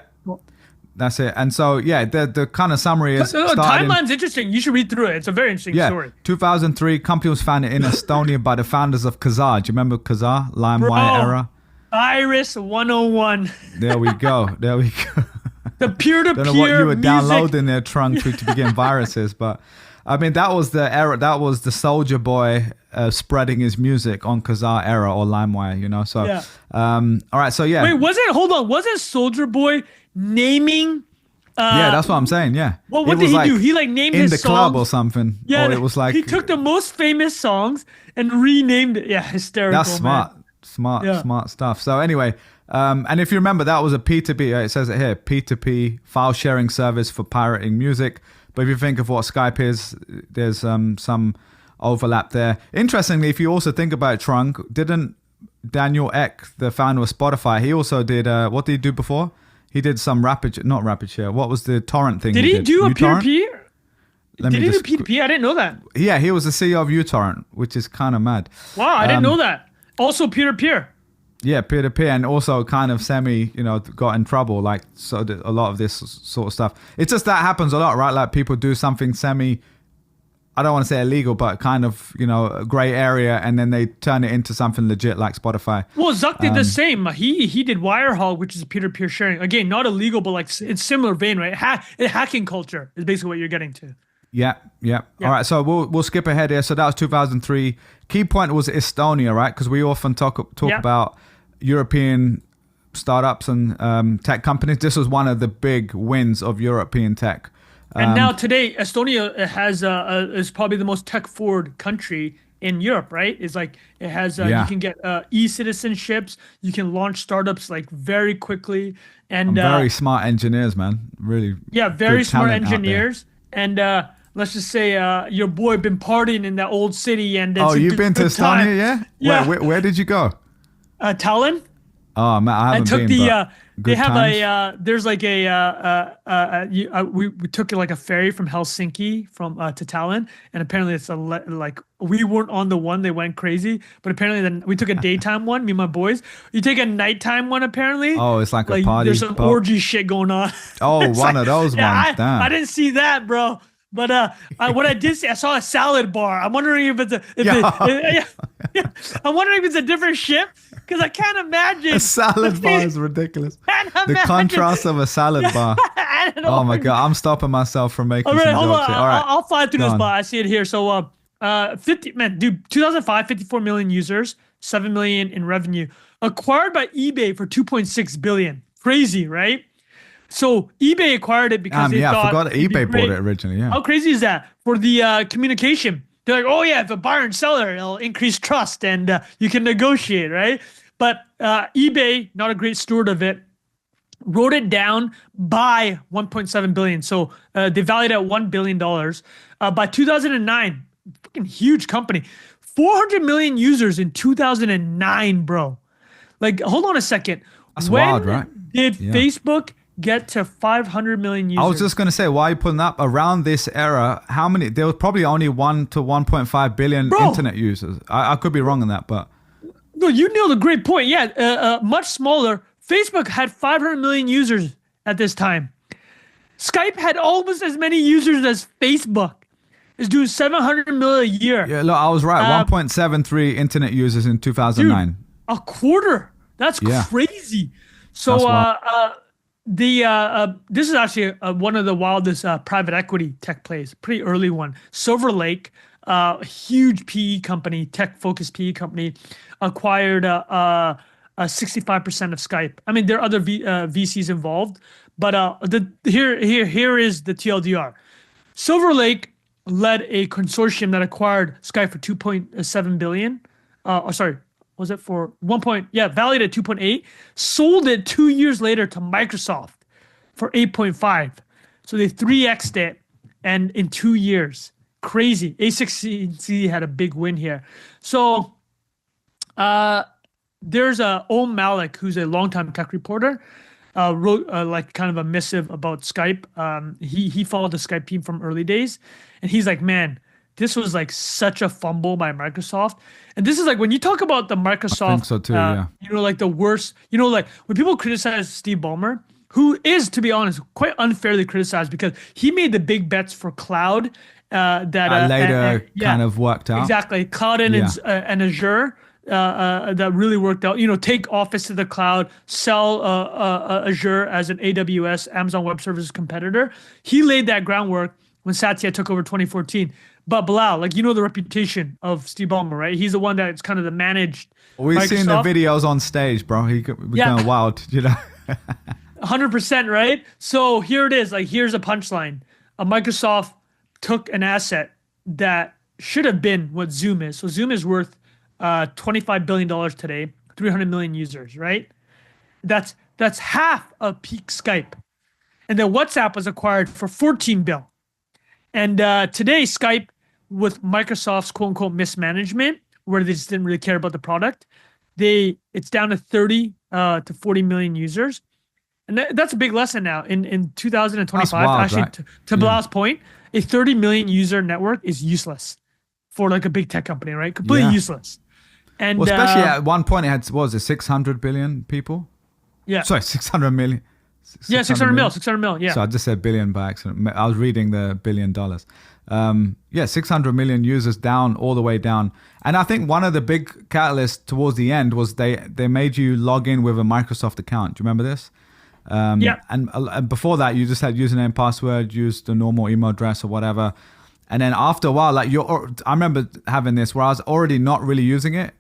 Speaker 1: that's it. And so, yeah, the kind of summary is...
Speaker 2: timeline's interesting. You should read through it. It's a very interesting story. 2003,
Speaker 1: company was founded in Estonia by the founders of Kazaa. Do you remember Kazaa? LimeWire era?
Speaker 2: Iris 101.
Speaker 1: There we go.
Speaker 2: The peer-to-peer
Speaker 1: Don't know what you were
Speaker 2: music.
Speaker 1: downloading there, Trung, to begin viruses, but I mean that was the era. That was the Soldier Boy spreading his music on Kazaa era or LimeWire, So,
Speaker 2: yeah.
Speaker 1: All right, so yeah.
Speaker 2: Wait, wasn't Soldier Boy naming?
Speaker 1: Yeah, that's what I'm saying. Yeah.
Speaker 2: Well, what did he do? He named his
Speaker 1: in the
Speaker 2: songs.
Speaker 1: club or something.
Speaker 2: Yeah,
Speaker 1: or it was like
Speaker 2: he took the most famous songs and renamed it. Yeah, hysterical.
Speaker 1: That's smart.
Speaker 2: Man.
Speaker 1: Smart stuff. So anyway, and if you remember, that was a P2P, it says it here, P2P file sharing service for pirating music. But if you think of what Skype is, there's some overlap there. Interestingly, if you also think about Trung, didn't Daniel Ek, the founder of Spotify, he also did, what did he do before? He did some not rapid share. What was the torrent thing?
Speaker 2: Did he do a peer-to-peer?
Speaker 1: Did
Speaker 2: he do P2P? I didn't know that.
Speaker 1: Yeah, he was the CEO of uTorrent, which is kind of mad.
Speaker 2: Wow, I didn't know that. Also peer-to-peer.
Speaker 1: Yeah, peer-to-peer, and also kind of semi, got in trouble, like so a lot of this sort of stuff. It's just that happens a lot, right? Like people do something semi, I don't want to say illegal, but kind of, a gray area, and then they turn it into something legit like Spotify.
Speaker 2: Well, Zuck did the same. He did Wirehog, which is peer-to-peer sharing. Again, not illegal, but like it's similar vein, right? Hacking culture is basically what you're getting to.
Speaker 1: Yeah. All right, so we'll skip ahead here. So that was 2003. Key point was Estonia, right? Because we often talk about European startups and tech companies. This was one of the big wins of European tech.
Speaker 2: And now today, Estonia is probably the most tech-forward country in Europe, right? It's like it has you can get e-citizenships, you can launch startups like very quickly, and
Speaker 1: very smart engineers, man. Really,
Speaker 2: very smart engineers. And let's just say your boy been partying in that old city, and
Speaker 1: you've been to Estonia,
Speaker 2: yeah.
Speaker 1: Where did you go?
Speaker 2: Tallinn.
Speaker 1: Oh man, I haven't been.
Speaker 2: They have there's like we took like a ferry from Helsinki to Tallinn, and apparently it's like we weren't on the one, they went crazy, but apparently then we took a daytime one, me and my boys. You take a nighttime one apparently.
Speaker 1: Oh, it's like a party.
Speaker 2: There's some orgy shit going on.
Speaker 1: Oh, one of those ones. Damn.
Speaker 2: I didn't see that, bro. But what I did see, I saw a salad bar. I'm wondering if it's I'm wondering if it's a different ship, because I can't imagine.
Speaker 1: A salad bar is ridiculous. The contrast of a salad bar. Oh my god, I'm stopping myself from making some jokes here. All right,
Speaker 2: I'll fly through this bar. I see it here. So 2005, 54 million users, 7 million in revenue. Acquired by eBay for 2.6 billion. Crazy, right? So eBay acquired it because they thought...
Speaker 1: I forgot eBay bought it originally, yeah.
Speaker 2: How crazy is that? For the communication. They're like, oh yeah, if a buyer and seller, it'll increase trust and you can negotiate, right? But eBay, not a great steward of it, wrote it down by 1.7 billion. So they valued at $1 billion. By 2009, fucking huge company. 400 million users in 2009, bro. Like, hold on a second.
Speaker 1: That's wild, right?
Speaker 2: Did Facebook get to 500 million users.
Speaker 1: I was just going to say, why are you putting up around this era? How many? There was probably only 1 to 1.5 billion internet users. I could be wrong on that, but
Speaker 2: no, you nailed a great point. Yeah, much smaller. Facebook had 500 million users at this time. Skype had almost as many users as Facebook. It's doing 700 million a year.
Speaker 1: Yeah, look, I was right. 1.73 internet users in 2009.
Speaker 2: Dude, a quarter. That's crazy. So this is actually one of the wildest private equity tech plays. Pretty early one. Silver Lake, huge PE company, tech-focused PE company, acquired 65% of Skype. I mean, there are other VCs involved, but here is the TLDR. Silver Lake led a consortium that acquired Skype for 2.7 billion. Was it for 1 point? Yeah, valued at 2.8. Sold it 2 years later to Microsoft for 8.5. So they 3x'd it, and in 2 years, crazy. A16Z had a big win here. So there's Om Malik, who's a longtime tech reporter, wrote like kind of a missive about Skype. He followed the Skype team from early days, and he's like, man, this was like such a fumble by Microsoft. And this is like when you talk about the Microsoft,
Speaker 1: I think so too,
Speaker 2: you know, like the worst, you know, like when people criticize Steve Ballmer, who is, to be honest, quite unfairly criticized because he made the big bets for cloud that
Speaker 1: later kind of worked out.
Speaker 2: Exactly. Cloud and Azure that really worked out. You know, take Office to the cloud, sell Azure as an AWS, Amazon Web Services competitor. He laid that groundwork when Satya took over 2014. But Bilal, like, you know the reputation of Steve Ballmer, right? He's the one that's kind of the managed
Speaker 1: We've
Speaker 2: Microsoft.
Speaker 1: seen the videos on stage, bro. He was going wild, you know.
Speaker 2: 100%, right? So here it is. Like, here's a punchline. Microsoft took an asset that should have been what Zoom is. So Zoom is worth $25 billion today, 300 million users, right? That's half of peak Skype. And then WhatsApp was acquired for 14 bill. And today, Skype, with Microsoft's quote unquote mismanagement, where they just didn't really care about the product, it's down to 30 to 40 million users. And that's a big lesson now. In 2025,
Speaker 1: wild,
Speaker 2: actually,
Speaker 1: right?
Speaker 2: to Bilal's point, a 30 million user network is useless for like a big tech company, right? Completely useless. And
Speaker 1: well, especially at one point, it had, what was it, 600 billion people?
Speaker 2: Yeah.
Speaker 1: Sorry, 600 million.
Speaker 2: 600 mil. Yeah.
Speaker 1: So I just said billion by accident. I was reading the $1 billion. 600 million users down, all the way down. And I think one of the big catalysts towards the end was they made you log in with a Microsoft account. Do you remember this? And before that, you just had username, password, use the normal email address or whatever. And then after a while, like I remember having this where I was already not really using it.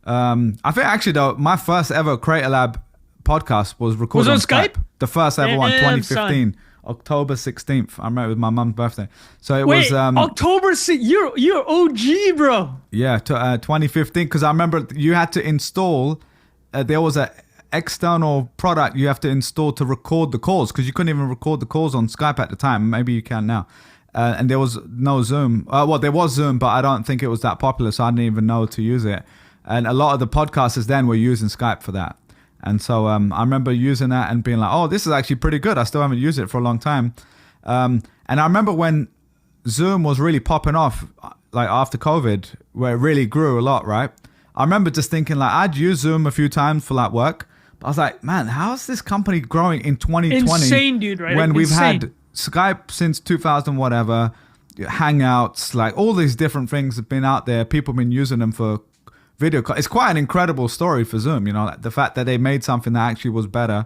Speaker 1: I think actually though, my first ever Creator Lab podcast was recorded on Skype. The first ever one, 2015, son. October 16th. I remember it was my mum's birthday. So it was
Speaker 2: October 6th. You're OG, bro.
Speaker 1: Yeah, 2015. Because I remember you had to install. There was an external product you have to install to record the calls because you couldn't even record the calls on Skype at the time. Maybe you can now. And there was no Zoom. Well, there was Zoom, but I don't think it was that popular, so I didn't even know to use it. And a lot of the podcasters then were using Skype for that. And so I remember using that and being like, oh, this is actually pretty good. I still haven't used it for a long time. And I remember when Zoom was really popping off, like after COVID, where it really grew a lot, right? I remember just thinking like, I'd use Zoom a few times for like work. But I was like, man, how's this company growing in 2020?
Speaker 2: Insane, dude, right?
Speaker 1: When we've had Skype since 2000, whatever, Hangouts, like all these different things have been out there. People have been using them for video. It's quite an incredible story for Zoom, you know, like the fact that they made something that actually was better.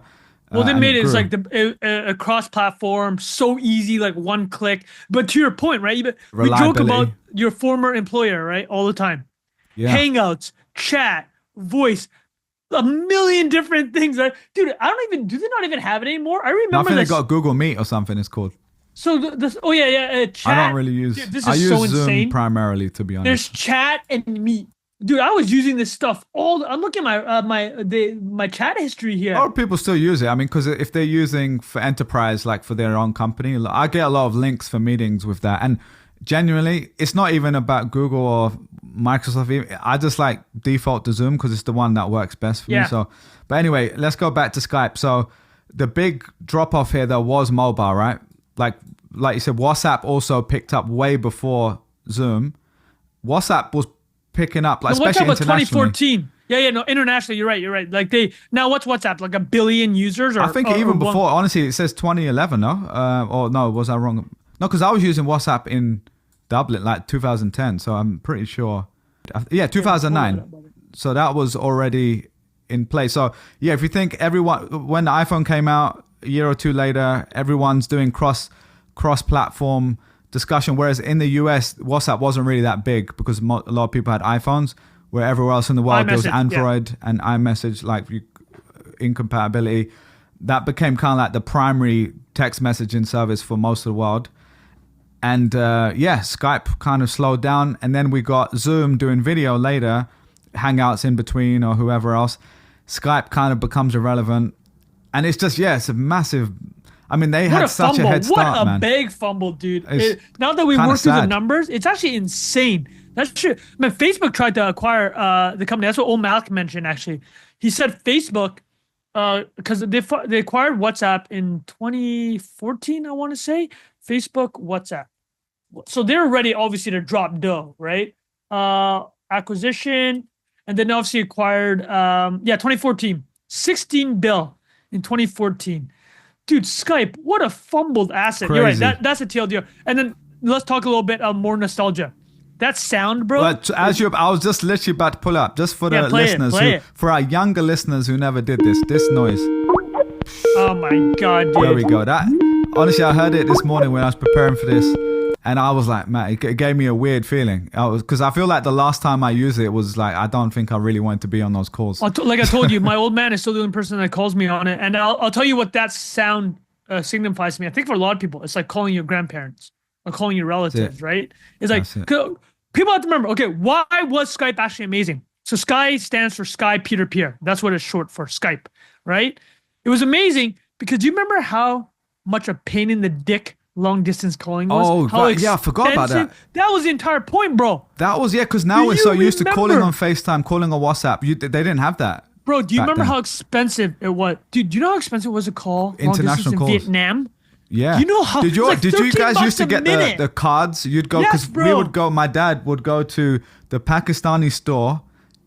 Speaker 2: Well, they made it as like a cross-platform, so easy, like one click. But to your point, right? We joke about your former employer, right? All the time. Yeah. Hangouts, chat, voice, a million different things, right? Dude, do they not even have it anymore? I remember
Speaker 1: Nothing. They got Google Meet or something it's called.
Speaker 2: So chat.
Speaker 1: I don't really use.
Speaker 2: Dude, I use so
Speaker 1: Zoom
Speaker 2: insane.
Speaker 1: Primarily, to be honest.
Speaker 2: There's chat and Meet. Dude, I was using this stuff I'm looking at my chat history here.
Speaker 1: A lot of people still use it. I mean, because if they're using for enterprise, like for their own company, I get a lot of links for meetings with that. And genuinely, it's not even about Google or Microsoft. I just like default to Zoom because it's the one that works best for me. So, but anyway, let's go back to Skype. So the big drop off here though was mobile, right? Like you said, WhatsApp also picked up way before Zoom. WhatsApp was picking up, like, especially internationally.
Speaker 2: 2014. Yeah, no, internationally, you're right. Like what's WhatsApp? Like 1 billion users? Or
Speaker 1: I think even before, honestly, it says 2011, no? Or no, was I wrong? No, because I was using WhatsApp in Dublin, like 2010, so I'm pretty sure. Yeah, 2009. So that was already in place. So yeah, if you think everyone, when the iPhone came out a year or two later, everyone's doing cross-platform discussion, whereas in the US, WhatsApp wasn't really that big because a lot of people had iPhones, where everywhere else in the world there was Android and iMessage, like incompatibility. That became kind of like the primary text messaging service for most of the world. And Skype kind of slowed down, and then we got Zoom doing video later, Hangouts in between, or whoever else. Skype kind of becomes irrelevant, and it's just it's a massive. I mean, they had such a head start, man.
Speaker 2: What a big fumble, dude! Now that we work through the numbers, it's actually insane. That's true. I mean, Facebook tried to acquire the company. That's what old Malcolm mentioned. Actually, he said Facebook, because they acquired WhatsApp in 2014. I want to say Facebook, WhatsApp. So they're ready, obviously, to drop dough, right? Acquisition, and then obviously acquired. 2014, 16 bill in 2014. Dude, Skype, what a fumbled asset. Crazy. You're right. That's a TLDR. And then let's talk a little bit more nostalgia. That sound, bro.
Speaker 1: But I was just literally about to pull up, just for the listeners, for our younger listeners who never did this noise.
Speaker 2: Oh my God, dude.
Speaker 1: There we go. That, honestly, I heard it this morning when I was preparing for this, and I was like, man, it gave me a weird feeling. Because I feel like the last time I used it was like, I don't think I really wanted to be on those calls.
Speaker 2: Like I told you, my old man is still the only person that calls me on it, and I'll tell you what that sound signifies to me. I think for a lot of people, it's like calling your grandparents or calling your relatives, right? It's like, people have to remember, okay, why was Skype actually amazing? So Sky stands for Sky Peer-to-Peer. That's what it's short for, Skype, right? It was amazing because do you remember how much a pain in the dick long distance calling was?
Speaker 1: Oh, I forgot about that.
Speaker 2: That was the entire point, bro.
Speaker 1: That was, because now we're so used to calling on FaceTime, calling on WhatsApp. They didn't have that.
Speaker 2: Bro, do you remember how expensive it was? Dude, do you know how expensive it was to call
Speaker 1: international calls
Speaker 2: in Vietnam?
Speaker 1: Yeah.
Speaker 2: You know how
Speaker 1: did you guys used to get the cards? You'd go, because we would go, my dad would go to the Pakistani store,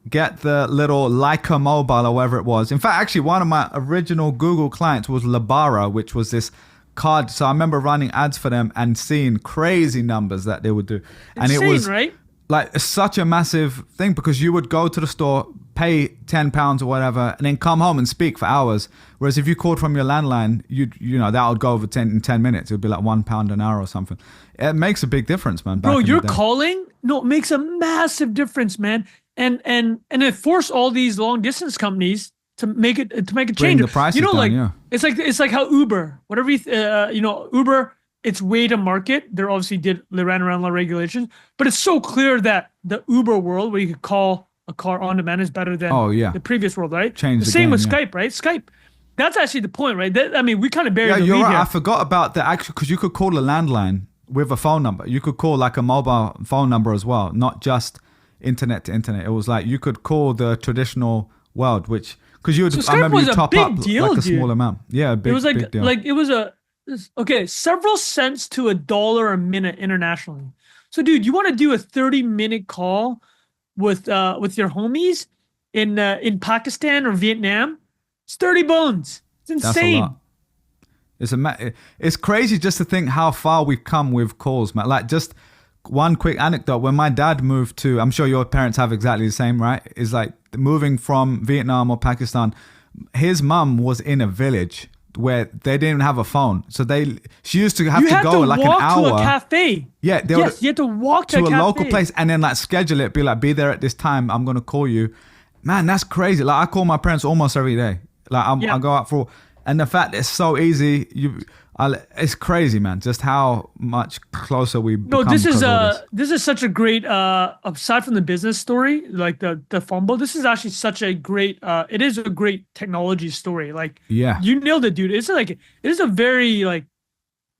Speaker 1: get the little Leica mobile or whatever it was. In fact, actually, one of my original Google clients was Labara, which was this card. So I remember running ads for them and seeing crazy numbers that they would do. And
Speaker 2: insane,
Speaker 1: it was
Speaker 2: right?
Speaker 1: Like such a massive thing, because you would go to the store, pay £10 or whatever, and then come home and speak for hours. Whereas if you called from your landline, that would go over 10 minutes. It would be like £1 an hour or something. It makes a big difference, man.
Speaker 2: Bro, you're calling? No, it makes a massive difference, man. And it forced all these long distance companies to make it change.
Speaker 1: Bring the prices down,
Speaker 2: it's like how Uber, whatever Uber, its way to market, they ran around a lot of regulations, but it's so clear that the Uber world, where you could call a car on demand, is better than the previous world, right?
Speaker 1: The
Speaker 2: same with Skype, right? Skype, that's actually the point, right? We kind of buried the lead
Speaker 1: right.
Speaker 2: here.
Speaker 1: I forgot about the actual, because you could call a landline with a phone number. You could call like a mobile phone number as well, not just internet to internet. It was like you could call the traditional world, which, because I remember you top up like a small amount. Yeah, a big,
Speaker 2: it was
Speaker 1: big deal.
Speaker 2: Like it was several cents to $1 a minute internationally. So, dude, you want to do a 30-minute call with your homies in Pakistan or Vietnam? It's 30 bones. It's insane.
Speaker 1: That's a lot. It's crazy just to think how far we've come with calls, man. Like, just one quick anecdote. When my dad moved to, I'm sure your parents have exactly the same, right? Is like moving from Vietnam or Pakistan. His mum was in a village where they didn't have a phone, so she used to have to go like an hour
Speaker 2: to a cafe.
Speaker 1: Yeah,
Speaker 2: you had to walk to
Speaker 1: a local place and then like schedule it. Be like, be there at this time. I'm gonna call you. Man, that's crazy. Like I call my parents almost every day. Like I go out for, and the fact it's so easy. It's crazy, man. Just how much closer we become.
Speaker 2: No, this is such a great aside from the business story, like the fumble. This is actually such a great. It is a great technology story. Like, you nailed it, dude. It is a very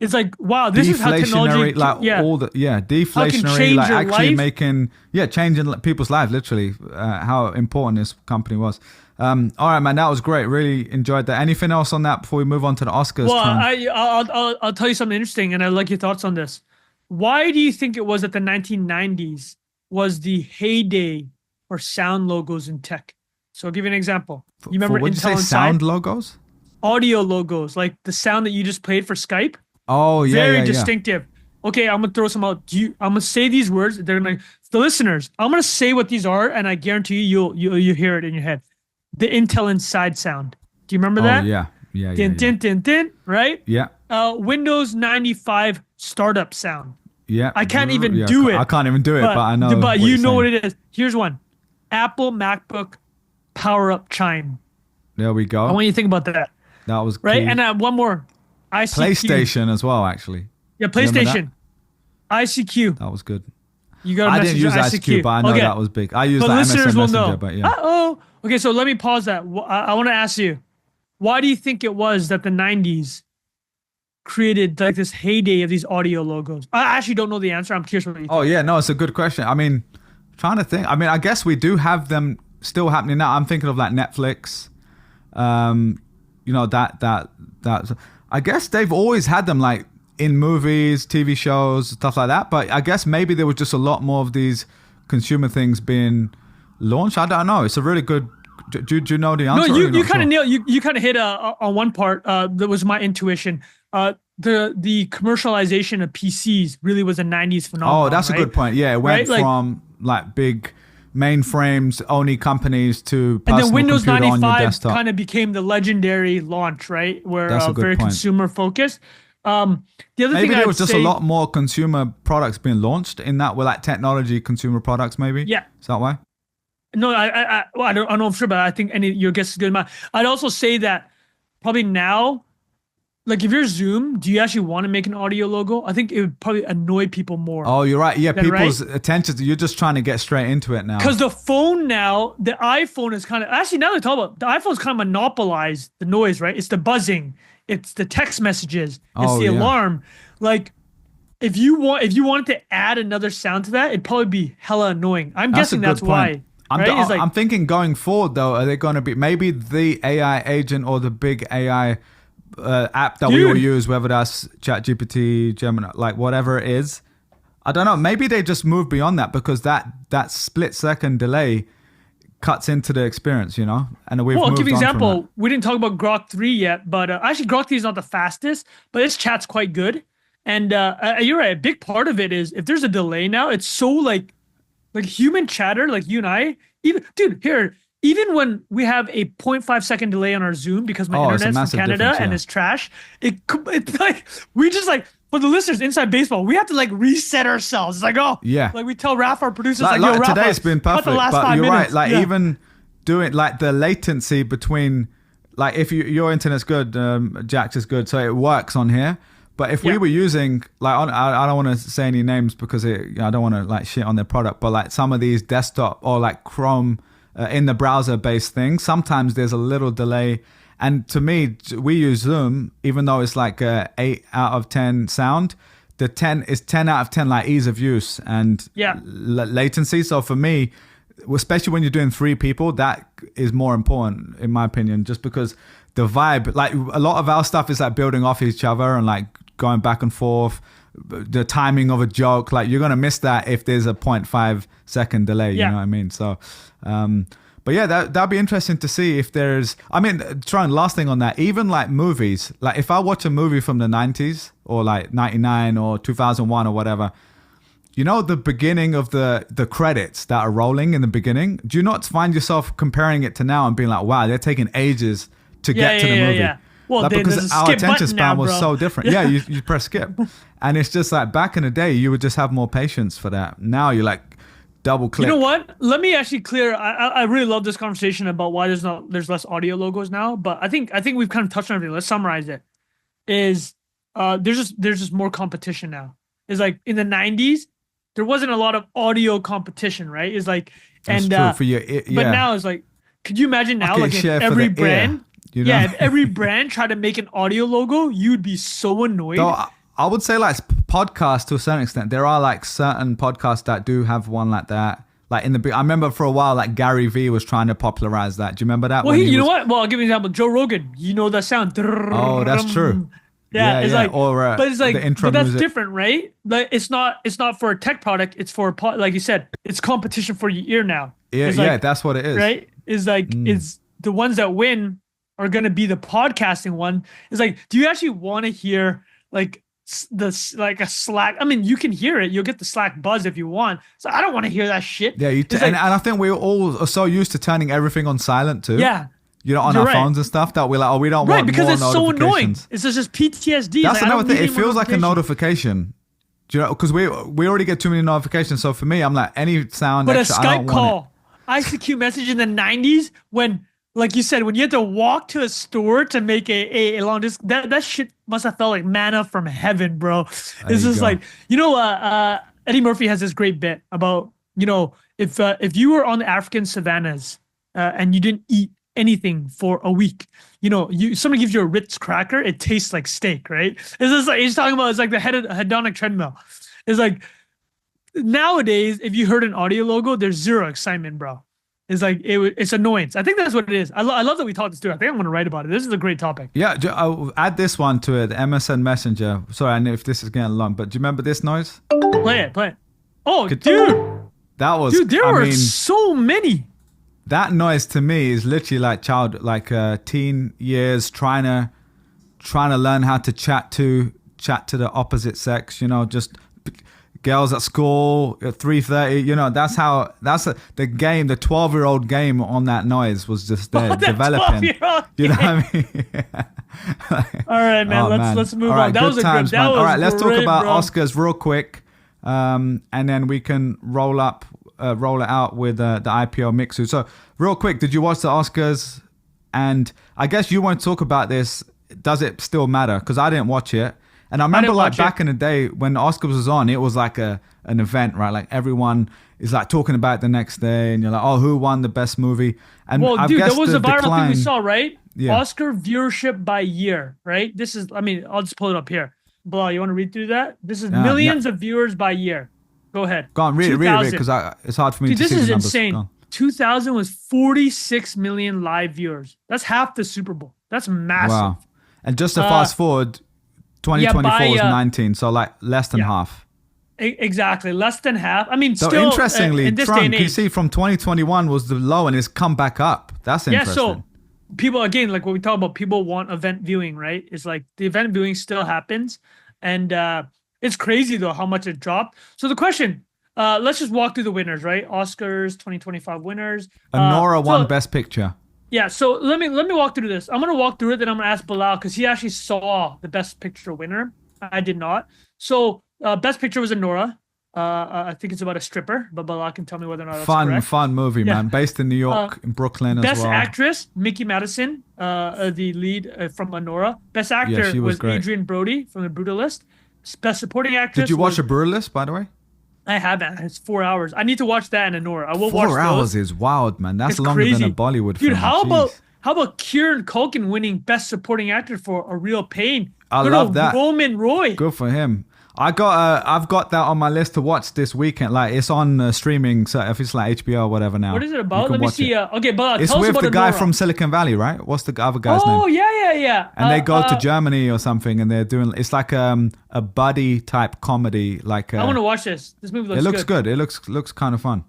Speaker 2: It's like, wow, this is how technology,
Speaker 1: deflationary,
Speaker 2: change
Speaker 1: like
Speaker 2: your
Speaker 1: actually
Speaker 2: life.
Speaker 1: changing people's lives, literally, how important this company was. All right, man, that was great. Really enjoyed that. Anything else on that before we move on to the Oscars?
Speaker 2: Well, I'll tell you something interesting, and I'd like your thoughts on this. Why do you think it was that the 1990s was the heyday for sound logos in tech? So I'll give you an example. You remember
Speaker 1: what did you say, sound logos?
Speaker 2: Audio logos, like the sound that you just played for Skype.
Speaker 1: Oh, yeah,
Speaker 2: Very distinctive. Okay, I'm gonna throw some out. I'm gonna say these words. They're gonna, the listeners. I'm gonna say what these are, and I guarantee you, you'll hear it in your head. The Intel Inside sound. Do you remember that?
Speaker 1: Yeah.
Speaker 2: Din, right?
Speaker 1: Yeah.
Speaker 2: Windows 95 startup sound.
Speaker 1: Yeah.
Speaker 2: I can't even do it.
Speaker 1: I can't even do it, but I know.
Speaker 2: But you know what it is. Here's one. Apple MacBook power up chime.
Speaker 1: There we go.
Speaker 2: I want you to think about that.
Speaker 1: That was key.
Speaker 2: Right, and one more. ICQ.
Speaker 1: PlayStation as well, actually.
Speaker 2: Yeah, PlayStation. ICQ.
Speaker 1: That was good.
Speaker 2: You got.
Speaker 1: I didn't use ICQ, but I know that was big. I used that MSN Messenger, but yeah.
Speaker 2: Okay, so let me pause that. I want to ask you, why do you think it was that the 90s created like this heyday of these audio logos? I actually don't know the answer. I'm curious what you think.
Speaker 1: Oh yeah, no, it's a good question. I mean, trying to think. I mean, I guess we do have them still happening now. I'm thinking of like Netflix. That. I guess they've always had them like in movies, TV shows, stuff like that. But I guess maybe there was just a lot more of these consumer things being launched. I don't know. It's a really good. Do you know the answer?
Speaker 2: No, you kind of nailed. You kind of hit on one part. That was my intuition. The commercialization of PCs really was a 90s phenomenon.
Speaker 1: Oh, that's
Speaker 2: right?
Speaker 1: a good point. Yeah, it went from like big mainframes only companies to personal
Speaker 2: and then Windows
Speaker 1: computer
Speaker 2: 95
Speaker 1: on your desktop.
Speaker 2: Kind of became the legendary launch, right? Where very
Speaker 1: point.
Speaker 2: consumer focused. The other
Speaker 1: maybe
Speaker 2: thing
Speaker 1: there was just a lot more consumer products being launched in that were like technology consumer products. Maybe.
Speaker 2: Yeah.
Speaker 1: Is that why?
Speaker 2: No, I don't know for sure, but I think your guess is good. I'd also say that probably now, like if you're Zoom, do you actually want to make an audio logo? I think it would probably annoy people more.
Speaker 1: Oh, you're right. Yeah, people's attention. You're just trying to get straight into it now.
Speaker 2: Because the phone now, the iPhone is kind of, actually now they talk about, the iPhone's kind of monopolized the noise, right? It's the buzzing. It's the text messages. It's the alarm. Like if you wanted to add another sound to that, it'd probably be hella annoying. I'm guessing that's why.
Speaker 1: I'm thinking going forward though, are they going to be maybe the AI agent or the big AI app that we all use, whether that's ChatGPT, Gemini, like whatever it is. I don't know. Maybe they just move beyond that because that split second delay cuts into the experience, you know? And we've moved on. I'll give you an example.
Speaker 2: We didn't talk about Grok 3 yet, but actually Grok 3 is not the fastest, but its chat's quite good. And you're right. A big part of it is if there's a delay now, it's so like human chatter, like you and I, even when we have a 0.5 second delay on our Zoom because my internet's from Canada and it's trash, it's like, we just like, for the listeners inside baseball, we have to like reset ourselves. It's like, like we tell Rafa, our producers, like yo, Rafa,
Speaker 1: today's been perfect, but you're right. Like even doing like the latency between, like if your internet's good, Jack's is good, so it works on here. But if we were using, like, I don't want to say any names because I don't want to like shit on their product, but like some of these desktop or like Chrome in the browser based things, sometimes there's a little delay. And to me, we use Zoom, even though it's like a 8 out of 10 sound, the 10 is 10 out of 10 like ease of use and latency. So for me, especially when you're doing 3 people, that is more important in my opinion, just because the vibe, like a lot of our stuff is like building off each other and like going back and forth, the timing of a joke, like you're going to miss that if there's a 0.5 second delay, you know what I mean? So, but yeah, that'd be interesting to see if there's, I mean, trying last thing on that, even like movies, like if I watch a movie from the 90s or like 99 or 2001 or whatever, you know, the beginning of the credits that are rolling in the beginning, do you not find yourself comparing it to now and being like, wow, they're taking ages to get to the movie? Yeah.
Speaker 2: Well,
Speaker 1: like, because our attention span was so different. Yeah, you press skip. And it's just like back in the day, you would just have more patience for that. Now you're like double click.
Speaker 2: You know what? Let me actually clear. I really love this conversation about why there's less audio logos now. But I think we've kind of touched on everything. Let's summarize it. There's just more competition now. It's like in the 90s, there wasn't a lot of audio competition, right? It's like
Speaker 1: That's true for your
Speaker 2: but now it's like, could you imagine now, like if every brand, if every brand tried to make an audio logo, you'd be so annoyed.
Speaker 1: I would say like podcasts to a certain extent. There are like certain podcasts that do have one like that. Like I remember for a while, like Gary Vee was trying to popularize that. Do you remember that?
Speaker 2: Well, you know what? Well, I'll give you an example. Joe Rogan, you know that sound.
Speaker 1: Oh, that's true.
Speaker 2: Yeah, it's like,
Speaker 1: or
Speaker 2: but it's like,
Speaker 1: the intro
Speaker 2: but that's
Speaker 1: music.
Speaker 2: different, right? Like, it's not for a tech product. It's for like you said, it's competition for your ear now.
Speaker 1: Yeah,
Speaker 2: it's
Speaker 1: yeah, that's what it is.
Speaker 2: Right? It's like it's the ones that win are gonna be the podcasting one. It's like, do you actually want to hear like a Slack? I mean, you can hear it. You'll get the Slack buzz if you want. So I don't want to hear that shit.
Speaker 1: Yeah, and I think we all are so used to turning everything on silent too.
Speaker 2: Yeah.
Speaker 1: You know, on our phones and stuff, that we're like, oh, we don't want
Speaker 2: because
Speaker 1: more
Speaker 2: it's so annoying.
Speaker 1: notifications.
Speaker 2: It's just PTSD.
Speaker 1: That's
Speaker 2: like,
Speaker 1: another thing. It feels like a notification. Do you know? Because we already get too many notifications. So for me, I'm like, any sound
Speaker 2: but
Speaker 1: extra,
Speaker 2: a Skype call, ICQ message in the 90s when, like you said, when you had to walk to a store to make a long distance, that shit must have felt like manna from heaven, bro. It's just like, Eddie Murphy has this great bit about, if you were on the African savannas and you didn't eat anything for a week, somebody gives you a Ritz cracker, it tastes like steak, right? It's just like he's talking about. It's like the hedonic treadmill. It's like nowadays, if you heard an audio logo, there's zero excitement, bro. It's like it's annoyance. I think that's what it is. I love that we talked this through. I think I'm going to write about it. This is a great topic.
Speaker 1: Yeah, I'll add this one to it. MSN Messenger. Sorry, I know if this is getting long, but do you remember this noise?
Speaker 2: Play it. Oh, dude.
Speaker 1: That was.
Speaker 2: Dude, there were so many.
Speaker 1: That noise to me is literally like teen years trying to learn how to chat to the opposite sex. Just girls at school at 3:30. That's the game. The 12-year-old game on that noise was just there developing. You know what I mean?
Speaker 2: All right, man. Let's move on. That was
Speaker 1: times,
Speaker 2: a good.
Speaker 1: All right, let's talk about
Speaker 2: bro.
Speaker 1: Oscars real quick, and then we can roll it out with the IPO Mixue. So real quick, did you watch the Oscars? And I guess you won't talk about this. Does it still matter? Because I didn't watch it. And I remember like back in the day when the Oscars was on, it was like an event, right? Like everyone is like talking about it the next day and you're like, oh, who won the best movie? And
Speaker 2: well, dude, that was a viral thing we saw, right?
Speaker 1: Yeah.
Speaker 2: Oscar viewership by year, right? This is, I'll just pull it up here. Bilal, you want to read through that? This is millions of viewers by year. Go ahead.
Speaker 1: Go on, read it, because it's hard for me to see the numbers.
Speaker 2: This is insane. 2000 was 46 million live viewers. That's half the Super Bowl. That's massive. Wow.
Speaker 1: And just to fast forward, 2024 was 19, so like less than half.
Speaker 2: Exactly, less than half. I mean,
Speaker 1: so
Speaker 2: still,
Speaker 1: interestingly,
Speaker 2: in this
Speaker 1: Trump,
Speaker 2: day and age,
Speaker 1: you see from 2021 was the low and it's come back up. That's interesting.
Speaker 2: Yeah, so people, again, like what we talk about, people want event viewing, right? It's like the event viewing still happens. And it's crazy, though, how much it dropped. So the question, let's just walk through the winners, right? Oscars 2025 winners.
Speaker 1: Anora won Best Picture.
Speaker 2: Yeah, so let me walk through this. I'm gonna walk through it, then I'm gonna ask Bilal because he actually saw the Best Picture winner. I did not. So Best Picture was Anora. I think it's about a stripper, but Bilal can tell me whether or not that's correct.
Speaker 1: Fun movie, man. Based in New York, in Brooklyn as well.
Speaker 2: Best Actress, Mickey Madison, the lead from Anora. Best Actor was Adrian Brody from The Brutalist. Best Supporting Actress.
Speaker 1: Did you watch The Brutalist, by the way?
Speaker 2: I haven't. It's 4 hours. I need to watch that and Anora. I will watch
Speaker 1: 4 hours is wild, man. That's longer than a Bollywood film.
Speaker 2: Dude, how about Kieran Culkin winning Best Supporting Actor for A Real Pain?
Speaker 1: I love that.
Speaker 2: Roman Roy.
Speaker 1: Good for him. I've got that on my list to watch this weekend. Like it's on streaming, so if it's like HBO or whatever now.
Speaker 2: What is it about? Let me see. Okay, but
Speaker 1: it's with the guy from Silicon Valley, right? What's the other guy's name?
Speaker 2: Oh yeah.
Speaker 1: And they go to Germany or something, and they're doing. It's like a buddy type comedy. Like
Speaker 2: I want to watch this. This movie looks.
Speaker 1: It looks good. It looks kind of fun.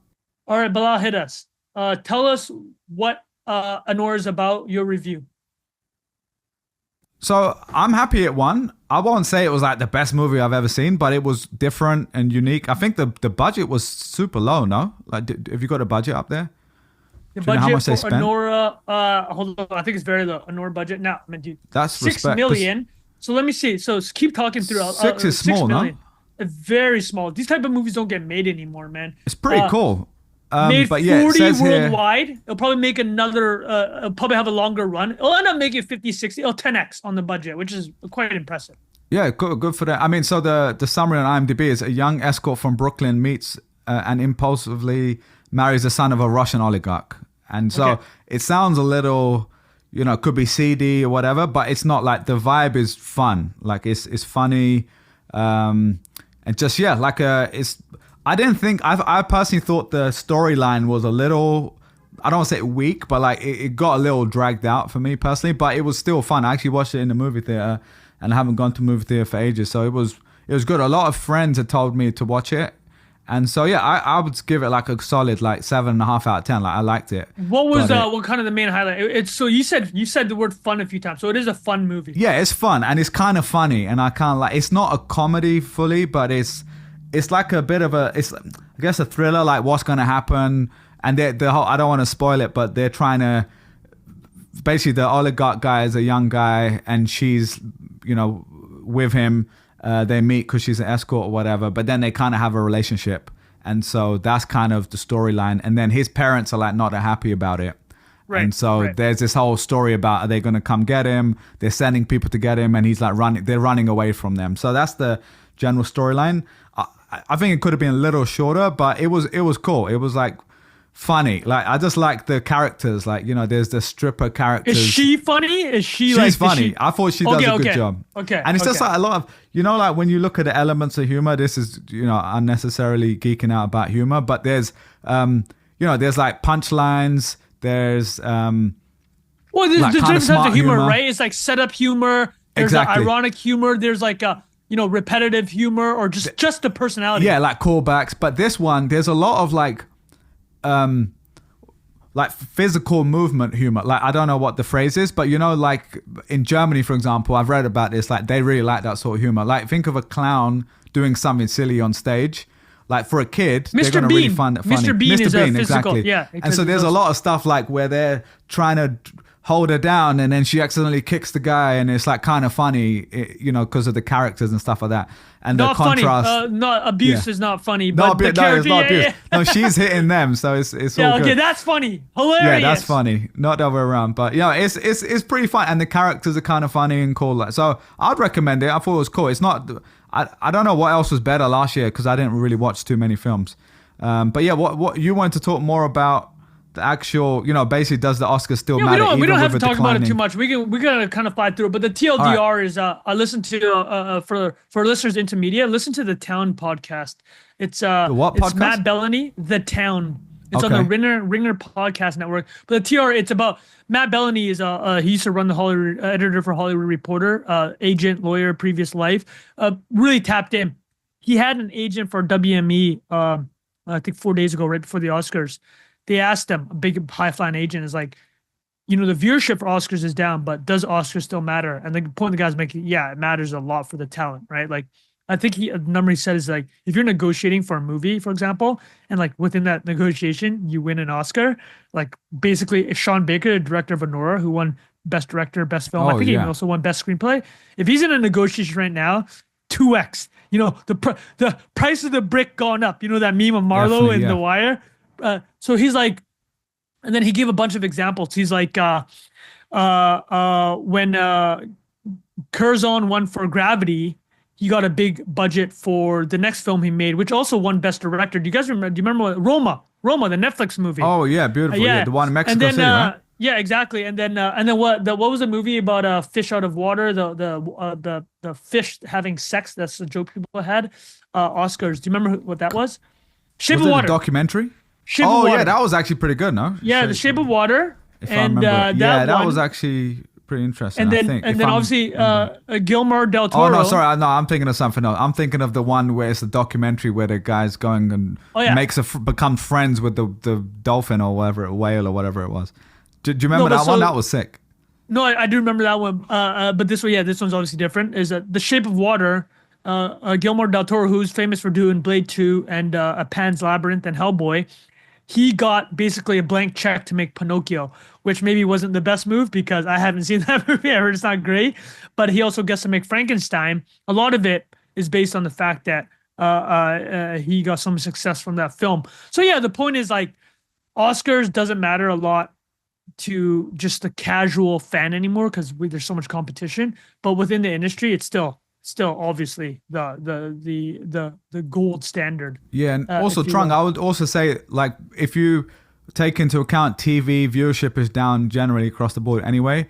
Speaker 2: All right, Bilal, hit us. Tell us what Anora is about. Your review.
Speaker 1: So I'm happy it won. I won't say it was like the best movie I've ever seen, but it was different and unique. I think the budget was super low, no? Like, have you got a budget up there?
Speaker 2: The budget how much for Anora, hold on, I think it's very low. Anora budget, no, I mean, dude,
Speaker 1: that's
Speaker 2: 6 million. So let me see. So keep talking through.
Speaker 1: 6 is small,
Speaker 2: 6 million. No? Very small. These type of movies don't get made anymore, man.
Speaker 1: It's pretty cool.
Speaker 2: Made
Speaker 1: but yeah,
Speaker 2: 40
Speaker 1: it says
Speaker 2: worldwide.
Speaker 1: Here,
Speaker 2: it'll probably make another, it'll probably have a longer run. It'll end up making 50, 60, 10x on the budget, which is quite impressive.
Speaker 1: Yeah, good for that. I mean, so the summary on IMDb is a young escort from Brooklyn meets and impulsively marries the son of a Russian oligarch. And so it sounds a little, could be seedy or whatever, but it's not. Like the vibe is fun. Like it's funny. And just like it's. I didn't think I personally thought the storyline was a little. I don't want to say weak, but like it got a little dragged out for me personally. But it was still fun. I actually watched it in the movie theater, and I haven't gone to movie theater for ages, so it was good. A lot of friends had told me to watch it, and so I would give it like a solid like 7.5 out of 10. Like I liked it.
Speaker 2: What was what kind of the main highlight? It's so you said the word fun a few times, so it is a fun movie.
Speaker 1: Yeah, it's fun and it's kind of funny, and I kind of like. It's not a comedy fully, but it's like a bit of I guess a thriller, like what's gonna happen. And the whole, I don't want to spoil it, but they're trying to, basically the oligarch guy is a young guy and she's, with him. They meet because she's an escort or whatever, but then they kind of have a relationship. And so that's kind of the storyline. And then his parents are like not happy about it. Right. And so there's this whole story about, are they going to come get him? They're sending people to get him and he's like they're running away from them. So that's the general storyline. I think it could have been a little shorter, but it was cool. It was like, funny. Like I just like the characters. Like there's the stripper characters.
Speaker 2: Is she funny?
Speaker 1: She's funny. I thought she does a good job.
Speaker 2: Okay.
Speaker 1: And it's just like a lot of like when you look at the elements of humor. This is unnecessarily geeking out about humor, but there's there's like punchlines. There's
Speaker 2: there's different types of humor, right? It's like setup humor. There's exactly. Ironic humor. There's like repetitive humor or just the personality.
Speaker 1: Yeah, like callbacks. But this one, there's a lot of like physical movement humor. Like I don't know what the phrase is, but like in Germany, for example, I've read about this. Like they really like that sort of humor. Like think of a clown doing something silly on stage. Like for a kid, they're going to really find it funny.
Speaker 2: Mr. Bean is
Speaker 1: Bean,
Speaker 2: physical.
Speaker 1: Exactly.
Speaker 2: Yeah,
Speaker 1: and so there's a lot of stuff like where they're trying to hold her down and then she accidentally kicks the guy and it's like kind of funny, because of the characters and stuff like that. And
Speaker 2: not
Speaker 1: the contrast.
Speaker 2: Funny. Not abuse is not funny. But the character,
Speaker 1: it's not abuse. No, she's hitting them, so it's all good.
Speaker 2: Okay, that's funny. Hilarious.
Speaker 1: Yeah, that's funny. Not the other way around, but it's pretty fun, and the characters are kind of funny and cool. So I'd recommend it. I thought it was cool. It's not. I don't know what else was better last year because I didn't really watch too many films. But yeah, what you wanted to talk more about. The actual, basically, does the Oscars still matter?
Speaker 2: We don't have to talk about it too much. We're gonna kind of fly through it. But the TLDR is I listened to for listeners intermediate. Listen to the Town podcast. It's
Speaker 1: the what podcast?
Speaker 2: It's Matt Bellany, The Town. It's on the Ringer podcast network. But the TR, it's about Matt Bellany is he used to run the Hollywood editor for Hollywood Reporter, agent, lawyer, previous life. Really tapped in. He had an agent for WME. I think 4 days ago, right before the Oscars. They asked him, a big high-flying agent is like, the viewership for Oscars is down, but does Oscars still matter? And the point the guy's making, it matters a lot for the talent, right? Like, I think the number he said is like, if you're negotiating for a movie, for example, and like within that negotiation, you win an Oscar, like basically Sean Baker, the director of Honora, who won Best Director, Best Film, I think he also won Best Screenplay. If he's in a negotiation right now, 2x, the price of the brick gone up. That meme of Marlowe in The Wire? So he's like, and then he gave a bunch of examples. He's like, when Curzon won for Gravity, he got a big budget for the next film he made, which also won Best Director. Do you guys remember? Do you remember Roma, the Netflix movie?
Speaker 1: Oh yeah, beautiful. The one in Mexico City, right?
Speaker 2: Yeah, exactly. And then what was the movie about a fish out of water? The fish having sex. That's the joke people had. Oscars. Do you remember what that was? Shape of Water.
Speaker 1: A documentary.
Speaker 2: Shape of Water.
Speaker 1: Yeah, that was actually pretty good, no?
Speaker 2: Yeah, The Shape of Water.
Speaker 1: If I remember. That was actually pretty interesting.
Speaker 2: And then,
Speaker 1: I think.
Speaker 2: Obviously Guillermo del Toro.
Speaker 1: Oh no, sorry, no, I'm thinking of something else. I'm thinking of the one where it's the documentary where the guy's going and becomes friends with the dolphin or whatever, whale or whatever it was. Do you remember that one? That was sick.
Speaker 2: No, I do remember that one. But this one's obviously different. Is The Shape of Water. Guillermo del Toro, who's famous for doing Blade 2 and Pan's Labyrinth and Hellboy. He got basically a blank check to make Pinocchio, which maybe wasn't the best move because I haven't seen that movie. I heard it's not great. But he also gets to make Frankenstein. A lot of it is based on the fact that he got some success from that film. So yeah, the point is like Oscars doesn't matter a lot to just the casual fan anymore because there's so much competition. But within the industry, it's still obviously the gold standard.
Speaker 1: Yeah, and also Trung, I would also say like if you take into account TV viewership is down generally across the board anyway,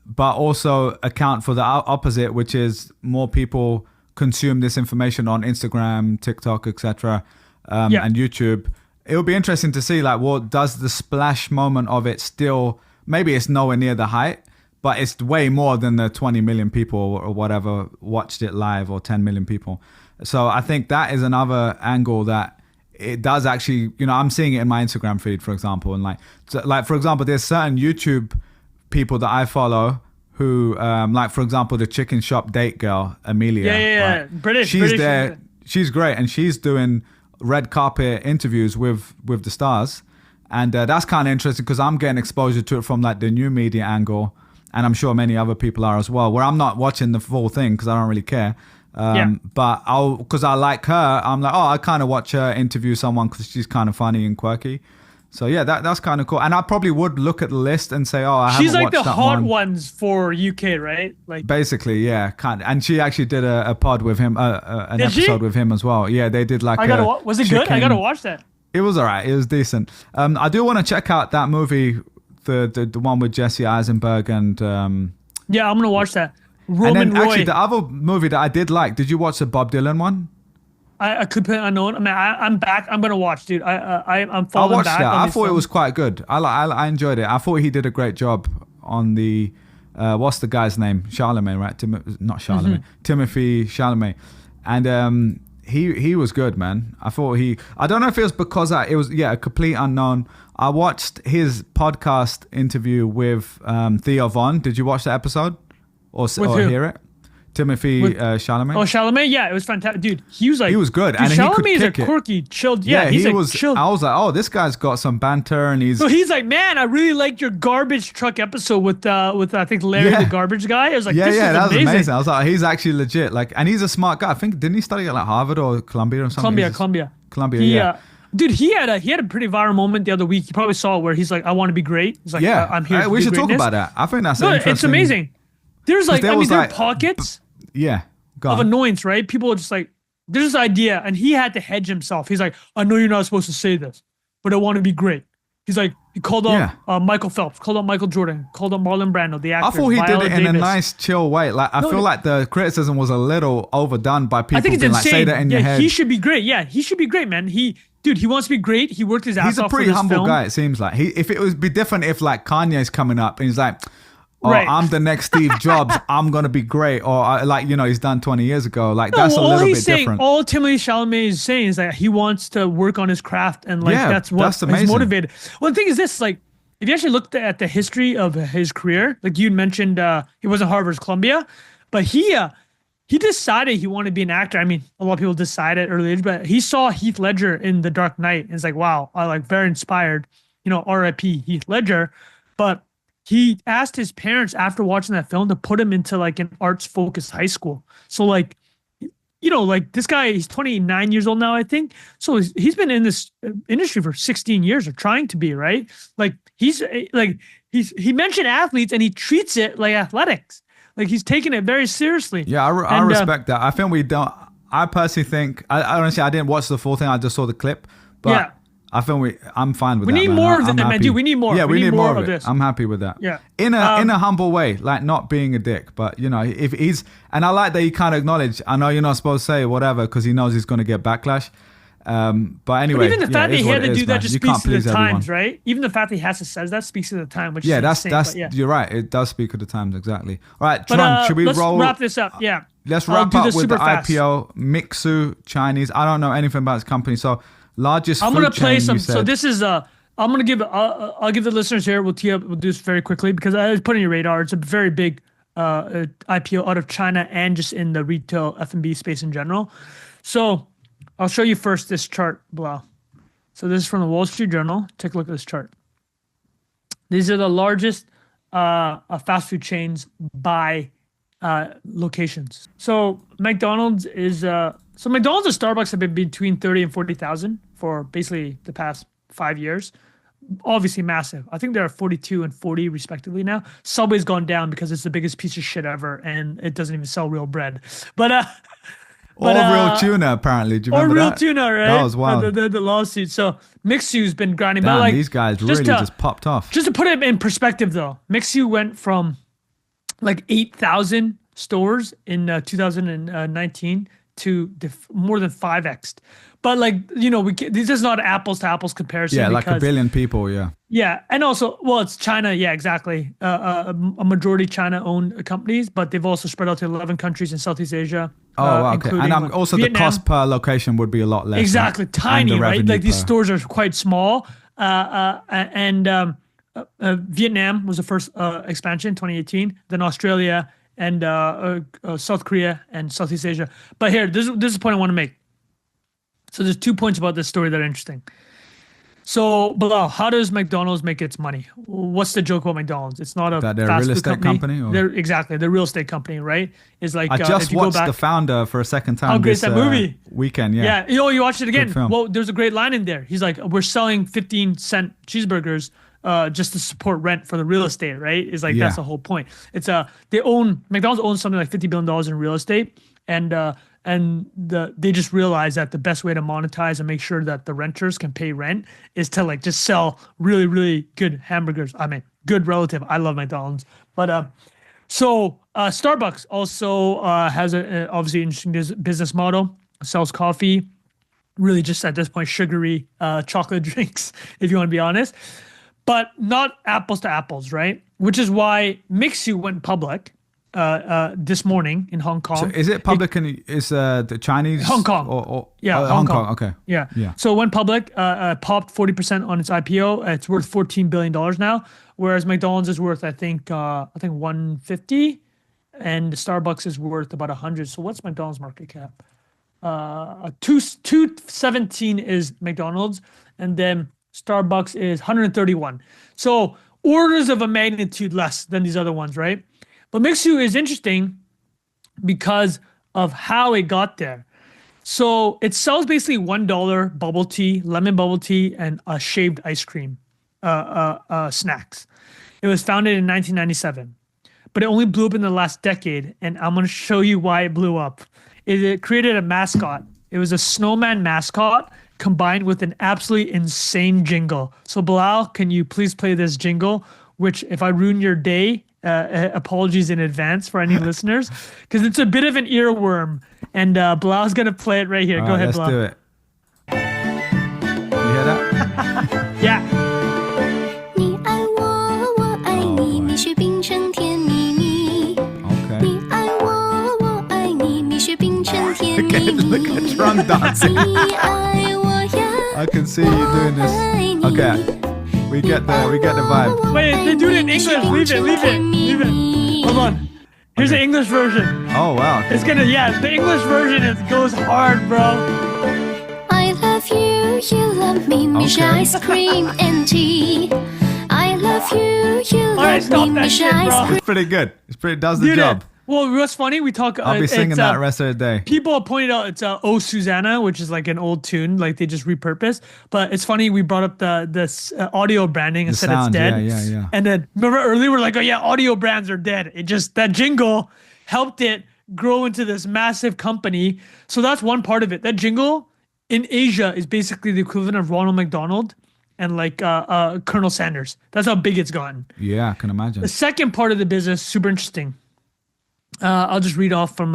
Speaker 1: but also account for the opposite, which is more people consume this information on Instagram, TikTok, etc., and YouTube. It would be interesting to see, like, what does the splash moment of it still, maybe it's nowhere near the height, but it's way more than the 20 million people or whatever watched it live, or 10 million people. So I think that is another angle that it does actually, I'm seeing it in my Instagram feed, for example. And like for example, there's certain YouTube people that I follow who, like, for example, the chicken shop date girl, Amelia.
Speaker 2: Yeah.
Speaker 1: Right?
Speaker 2: British.
Speaker 1: She's there. She's great. And she's doing red carpet interviews with the stars. And that's kind of interesting because I'm getting exposure to it from like the new media angle. And I'm sure many other people are as well, where I'm not watching the full thing because I don't really care. But because I like her, I'm like, I kind of watch her interview someone because she's kind of funny and quirky. So yeah, that's kind of cool. And I probably would look at the list and say, I haven't watched that one. She's like the
Speaker 2: hot ones for UK, right? Like
Speaker 1: basically, yeah, kind of. And she actually did a pod with him, an episode with him as well. Yeah, they did like.
Speaker 2: Was it good? I gotta watch that.
Speaker 1: It was alright. It was decent. I do want to check out that movie, the one with Jesse Eisenberg and.
Speaker 2: Yeah, I'm gonna watch that.
Speaker 1: Roman Roy. Actually, the other movie that I did like. Did you watch the Bob Dylan one?
Speaker 2: I could put unknown. I mean, I'm back. I'm gonna watch, dude. I'm falling back.
Speaker 1: I watched that. I thought it was quite good. I enjoyed it. I thought he did a great job on the what's the guy's name? Chalamet, right? Not Chalamet. Timothy Chalamet, and he was good, man. I thought I don't know if it was because it was a complete unknown. I watched his podcast interview with Theo Von. Did you watch that episode or hear it? Timothy Chalamet.
Speaker 2: Oh, Chalamet, yeah, it was fantastic, dude. He was good,
Speaker 1: and
Speaker 2: Chalamet
Speaker 1: is
Speaker 2: a quirky, chilled. Yeah,
Speaker 1: he was. Chilled. I was like, this guy's got some banter, and he's.
Speaker 2: So he's like, man, I really liked your garbage truck episode with I think Larry the garbage guy. I was like, this is
Speaker 1: that
Speaker 2: amazing.
Speaker 1: was amazing. I was like, he's actually legit. Like, and he's a smart guy. I think didn't he study at like Harvard or Columbia or something?
Speaker 2: Columbia.
Speaker 1: Yeah.
Speaker 2: Dude, he had a pretty viral moment the other week. You probably saw it where he's like, I want to be great. He's like, I'm here.
Speaker 1: We should talk about that. I think that's interesting.
Speaker 2: It's amazing. There's like, there are pockets. Of annoyance, right? People are just like, there's this idea, and he had to hedge himself. He's like, I know you're not supposed to say this, but I want to be great. He's like, he called up Michael Phelps, called up Michael Jordan, called up Marlon Brando, the actor.
Speaker 1: I thought he did it in a nice, chill way. Like, I feel like the criticism was a little overdone by people.
Speaker 2: I think it's
Speaker 1: insane.
Speaker 2: Like, say that in
Speaker 1: your head.
Speaker 2: He should be great. Yeah, he should be great, man. He wants to be great. He worked his ass off for this film.
Speaker 1: He's a pretty humble guy, it seems like. If it would be different if like Kanye's coming up and he's like, I'm the next Steve Jobs. I'm gonna be great, or he's done 20 years ago. Like that's a little bit different.
Speaker 2: All Timothy Chalamet is saying is that he wants to work on his craft, and like that's he's motivated. Well, the thing is this: like, if you actually looked at the history of his career, like you mentioned, he wasn't Harvard's Columbia, but he decided he wanted to be an actor. I mean, a lot of people decide at early age, but he saw Heath Ledger in The Dark Knight, and it's like, wow, I like very inspired. R.I.P. Heath Ledger, but. He asked his parents after watching that film to put him into like an arts-focused high school. So like, like this guy, he's 29 years old now, I think. So he's been in this industry for 16 years or trying to be, right? Like he mentioned athletes and he treats it like athletics. Like he's taking it very seriously.
Speaker 1: Yeah, I respect that. I think I personally think, I honestly, I didn't watch the full thing. I just saw the clip, but I think I'm fine with that.
Speaker 2: We need more of that, man. Dude, we need more.
Speaker 1: Yeah, we need more of
Speaker 2: this.
Speaker 1: I'm happy with that.
Speaker 2: Yeah.
Speaker 1: In a humble way, like not being a dick, but if he's, and I like that he kind of acknowledged, I know you're not supposed to say whatever because he knows he's going to get backlash. But anyway,
Speaker 2: but even the fact that he had to do that just speaks to the times,
Speaker 1: everyone.
Speaker 2: Right? Even the fact that he has to say that speaks to the time, which
Speaker 1: that's
Speaker 2: insane,
Speaker 1: you're right. It does speak of the times exactly. All right, Trung, should we
Speaker 2: let's
Speaker 1: roll?
Speaker 2: Wrap this up. Yeah.
Speaker 1: Let's wrap up with the IPO. Mixue Chinese. I don't know anything about this company, so. Largest
Speaker 2: I'm
Speaker 1: going
Speaker 2: to play some.
Speaker 1: So
Speaker 2: this is I'm going to give. I'll give the listeners here. We'll tee up. We'll do this very quickly because I was putting your radar. It's a very big IPO out of China and just in the retail F&B space in general. So I'll show you first this chart, Bilal. So this is from the Wall Street Journal. Take a look at this chart. These are the largest fast food chains by locations. So McDonald's is. So McDonald's and Starbucks have been between 30 and 40,000 for basically the past 5 years. Obviously massive. I think they're 42 and 40 respectively now. Subway's gone down because it's the biggest piece of shit ever and it doesn't even sell real bread. But
Speaker 1: real tuna apparently. Do you remember that?
Speaker 2: Or real tuna, right?
Speaker 1: That was wild.
Speaker 2: The lawsuit. So Mixue's been grinding. But like
Speaker 1: these guys really just popped off.
Speaker 2: Just to put it in perspective though, Mixue went from like 8,000 stores in 2019 to more than 5x. But like, this is not apples to apples comparison.
Speaker 1: Yeah, like a billion people. Yeah.
Speaker 2: Yeah, and also, well, it's China. Yeah, exactly. A majority China-owned companies, but they've also spread out to 11 countries in Southeast Asia.
Speaker 1: Oh, wow, okay. And also Vietnam. The cost per location would be a lot less.
Speaker 2: Exactly, right? Tiny, right? Like these stores are quite small. Vietnam was the first expansion, 2018. Then Australia and South Korea and Southeast Asia. But here, this is the point I want to make. So there's 2 points about this story that are interesting. So, Bilal, how does McDonald's make its money? What's the joke about McDonald's? It's not a
Speaker 1: that they're a real estate company.
Speaker 2: They're real estate company, right? It's like
Speaker 1: I just watched The Founder for a second time.
Speaker 2: How great is that movie?
Speaker 1: Weekend, yeah.
Speaker 2: Yeah, you watched it again. Well, there's a great line in there. He's like, "We're selling 15-cent cheeseburgers just to support rent for the real estate," right? It's like that's the whole point. It's McDonald's owns something like $50 billion in real estate, and they just realized that the best way to monetize and make sure that the renters can pay rent is to like just sell really, really good hamburgers. I mean, good relative. I love McDonald's, but Starbucks also has a obviously interesting business model. Sells coffee, really just at this point sugary chocolate drinks, if you want to be honest, but not apples to apples, right? Which is why Mixue went public this morning in Hong Kong. So
Speaker 1: is it public is the Chinese?
Speaker 2: Hong Kong.
Speaker 1: Hong Kong. Okay.
Speaker 2: Yeah. So it went public, popped 40% on its IPO. It's worth $14 billion now, whereas McDonald's is worth, I think 150, and Starbucks is worth about 100. So what's McDonald's market cap? 217 is McDonald's, and then Starbucks is 131. So orders of a magnitude less than these other ones, right? But Mixue is interesting because of how it got there. So it sells basically $1 bubble tea, lemon bubble tea, and shaved ice cream snacks. It was founded in 1997, but it only blew up in the last decade, and I'm going to show you why it blew up. It created a mascot. It was a snowman mascot combined with an absolutely insane jingle. So Bilal, can you please play this jingle, which if I ruin your day, apologies in advance for any listeners, because it's a bit of an earworm, and Bilal's gonna play it right here. Go ahead, Bilal.
Speaker 1: Let's do it. You hear that?
Speaker 2: Yeah.
Speaker 1: Okay. Look at Trung dancing. I can see you doing this. Okay. We get the vibe.
Speaker 2: Wait, they do it in English. Leave it. Hold on. Here's the English version.
Speaker 1: Oh wow.
Speaker 2: It's gonna the English version goes hard, bro.
Speaker 3: I love you, you love me, Misha ice cream and tea. I love you, you love me, Misha ice cream.
Speaker 1: It's pretty good. It does the job.
Speaker 2: Well, what's funny, we talk.
Speaker 1: I'll be singing that the rest of the day.
Speaker 2: People pointed out it's "Oh Susanna," which is like an old tune, like they just repurposed. But it's funny, we brought up this audio branding and said it's dead.
Speaker 1: Yeah.
Speaker 2: And then remember earlier we're like, oh yeah, audio brands are dead. It just that jingle helped it grow into this massive company. So that's one part of it. That jingle in Asia is basically the equivalent of Ronald McDonald and like Colonel Sanders. That's how big it's gotten.
Speaker 1: Yeah, I can imagine.
Speaker 2: The second part of the business, super interesting. I'll just read off from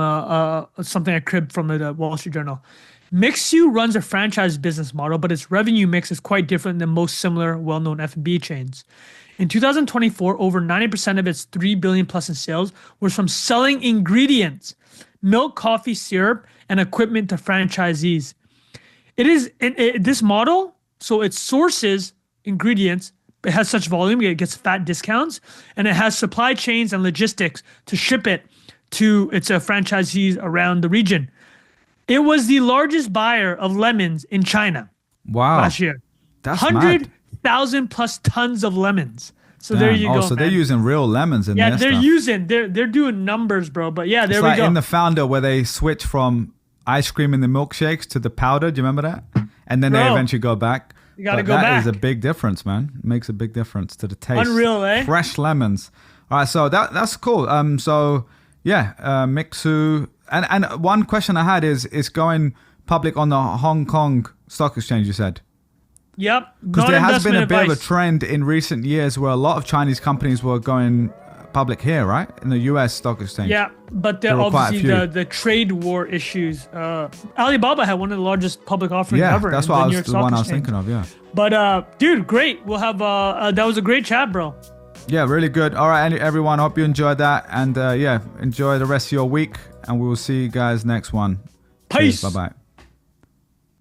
Speaker 2: something I cribbed from the Wall Street Journal. Mixue runs a franchise business model, but its revenue mix is quite different than most similar well-known F&B chains. In 2024, over 90% of its $3 billion plus in sales was from selling ingredients, milk, coffee, syrup, and equipment to franchisees. It is this model, so it sources ingredients. It has such volume, it gets fat discounts, and it has supply chains and logistics to ship it to its franchisees around the region. It was the largest buyer of lemons in China last year.
Speaker 1: That's
Speaker 2: 100,000 plus tons of lemons. So there you go.
Speaker 1: So they're using real lemons in their stuff.
Speaker 2: They're doing numbers, bro. But yeah, there we go.
Speaker 1: In The Founder where they switch from ice cream in the milkshakes to the powder. Do you remember that? And then they eventually go back.
Speaker 2: You got to go back.
Speaker 1: That is a big difference, man. It makes a big difference to the taste.
Speaker 2: Unreal, eh?
Speaker 1: Fresh lemons. All right, so that's cool. Mixue. And one question I had is going public on the Hong Kong Stock Exchange, you said?
Speaker 2: Yep.
Speaker 1: Because there has been a bit of a trend in recent years where a lot of Chinese companies were going public here, right? In the US stock exchange.
Speaker 2: Yeah, but
Speaker 1: There were quite a
Speaker 2: obviously
Speaker 1: few.
Speaker 2: the trade war issues. Alibaba had one of the largest public offerings
Speaker 1: Yeah,
Speaker 2: ever.
Speaker 1: that's
Speaker 2: in
Speaker 1: what
Speaker 2: the
Speaker 1: I
Speaker 2: New
Speaker 1: was
Speaker 2: York
Speaker 1: the
Speaker 2: Stock
Speaker 1: one I was
Speaker 2: Exchange.
Speaker 1: thinking of. Yeah.
Speaker 2: But dude, great. We'll have that was a great chat, bro.
Speaker 1: Yeah, really good. All right, everyone. Hope you enjoyed that, and yeah, enjoy the rest of your week, and we will see you guys next one.
Speaker 2: Peace.
Speaker 1: Bye bye.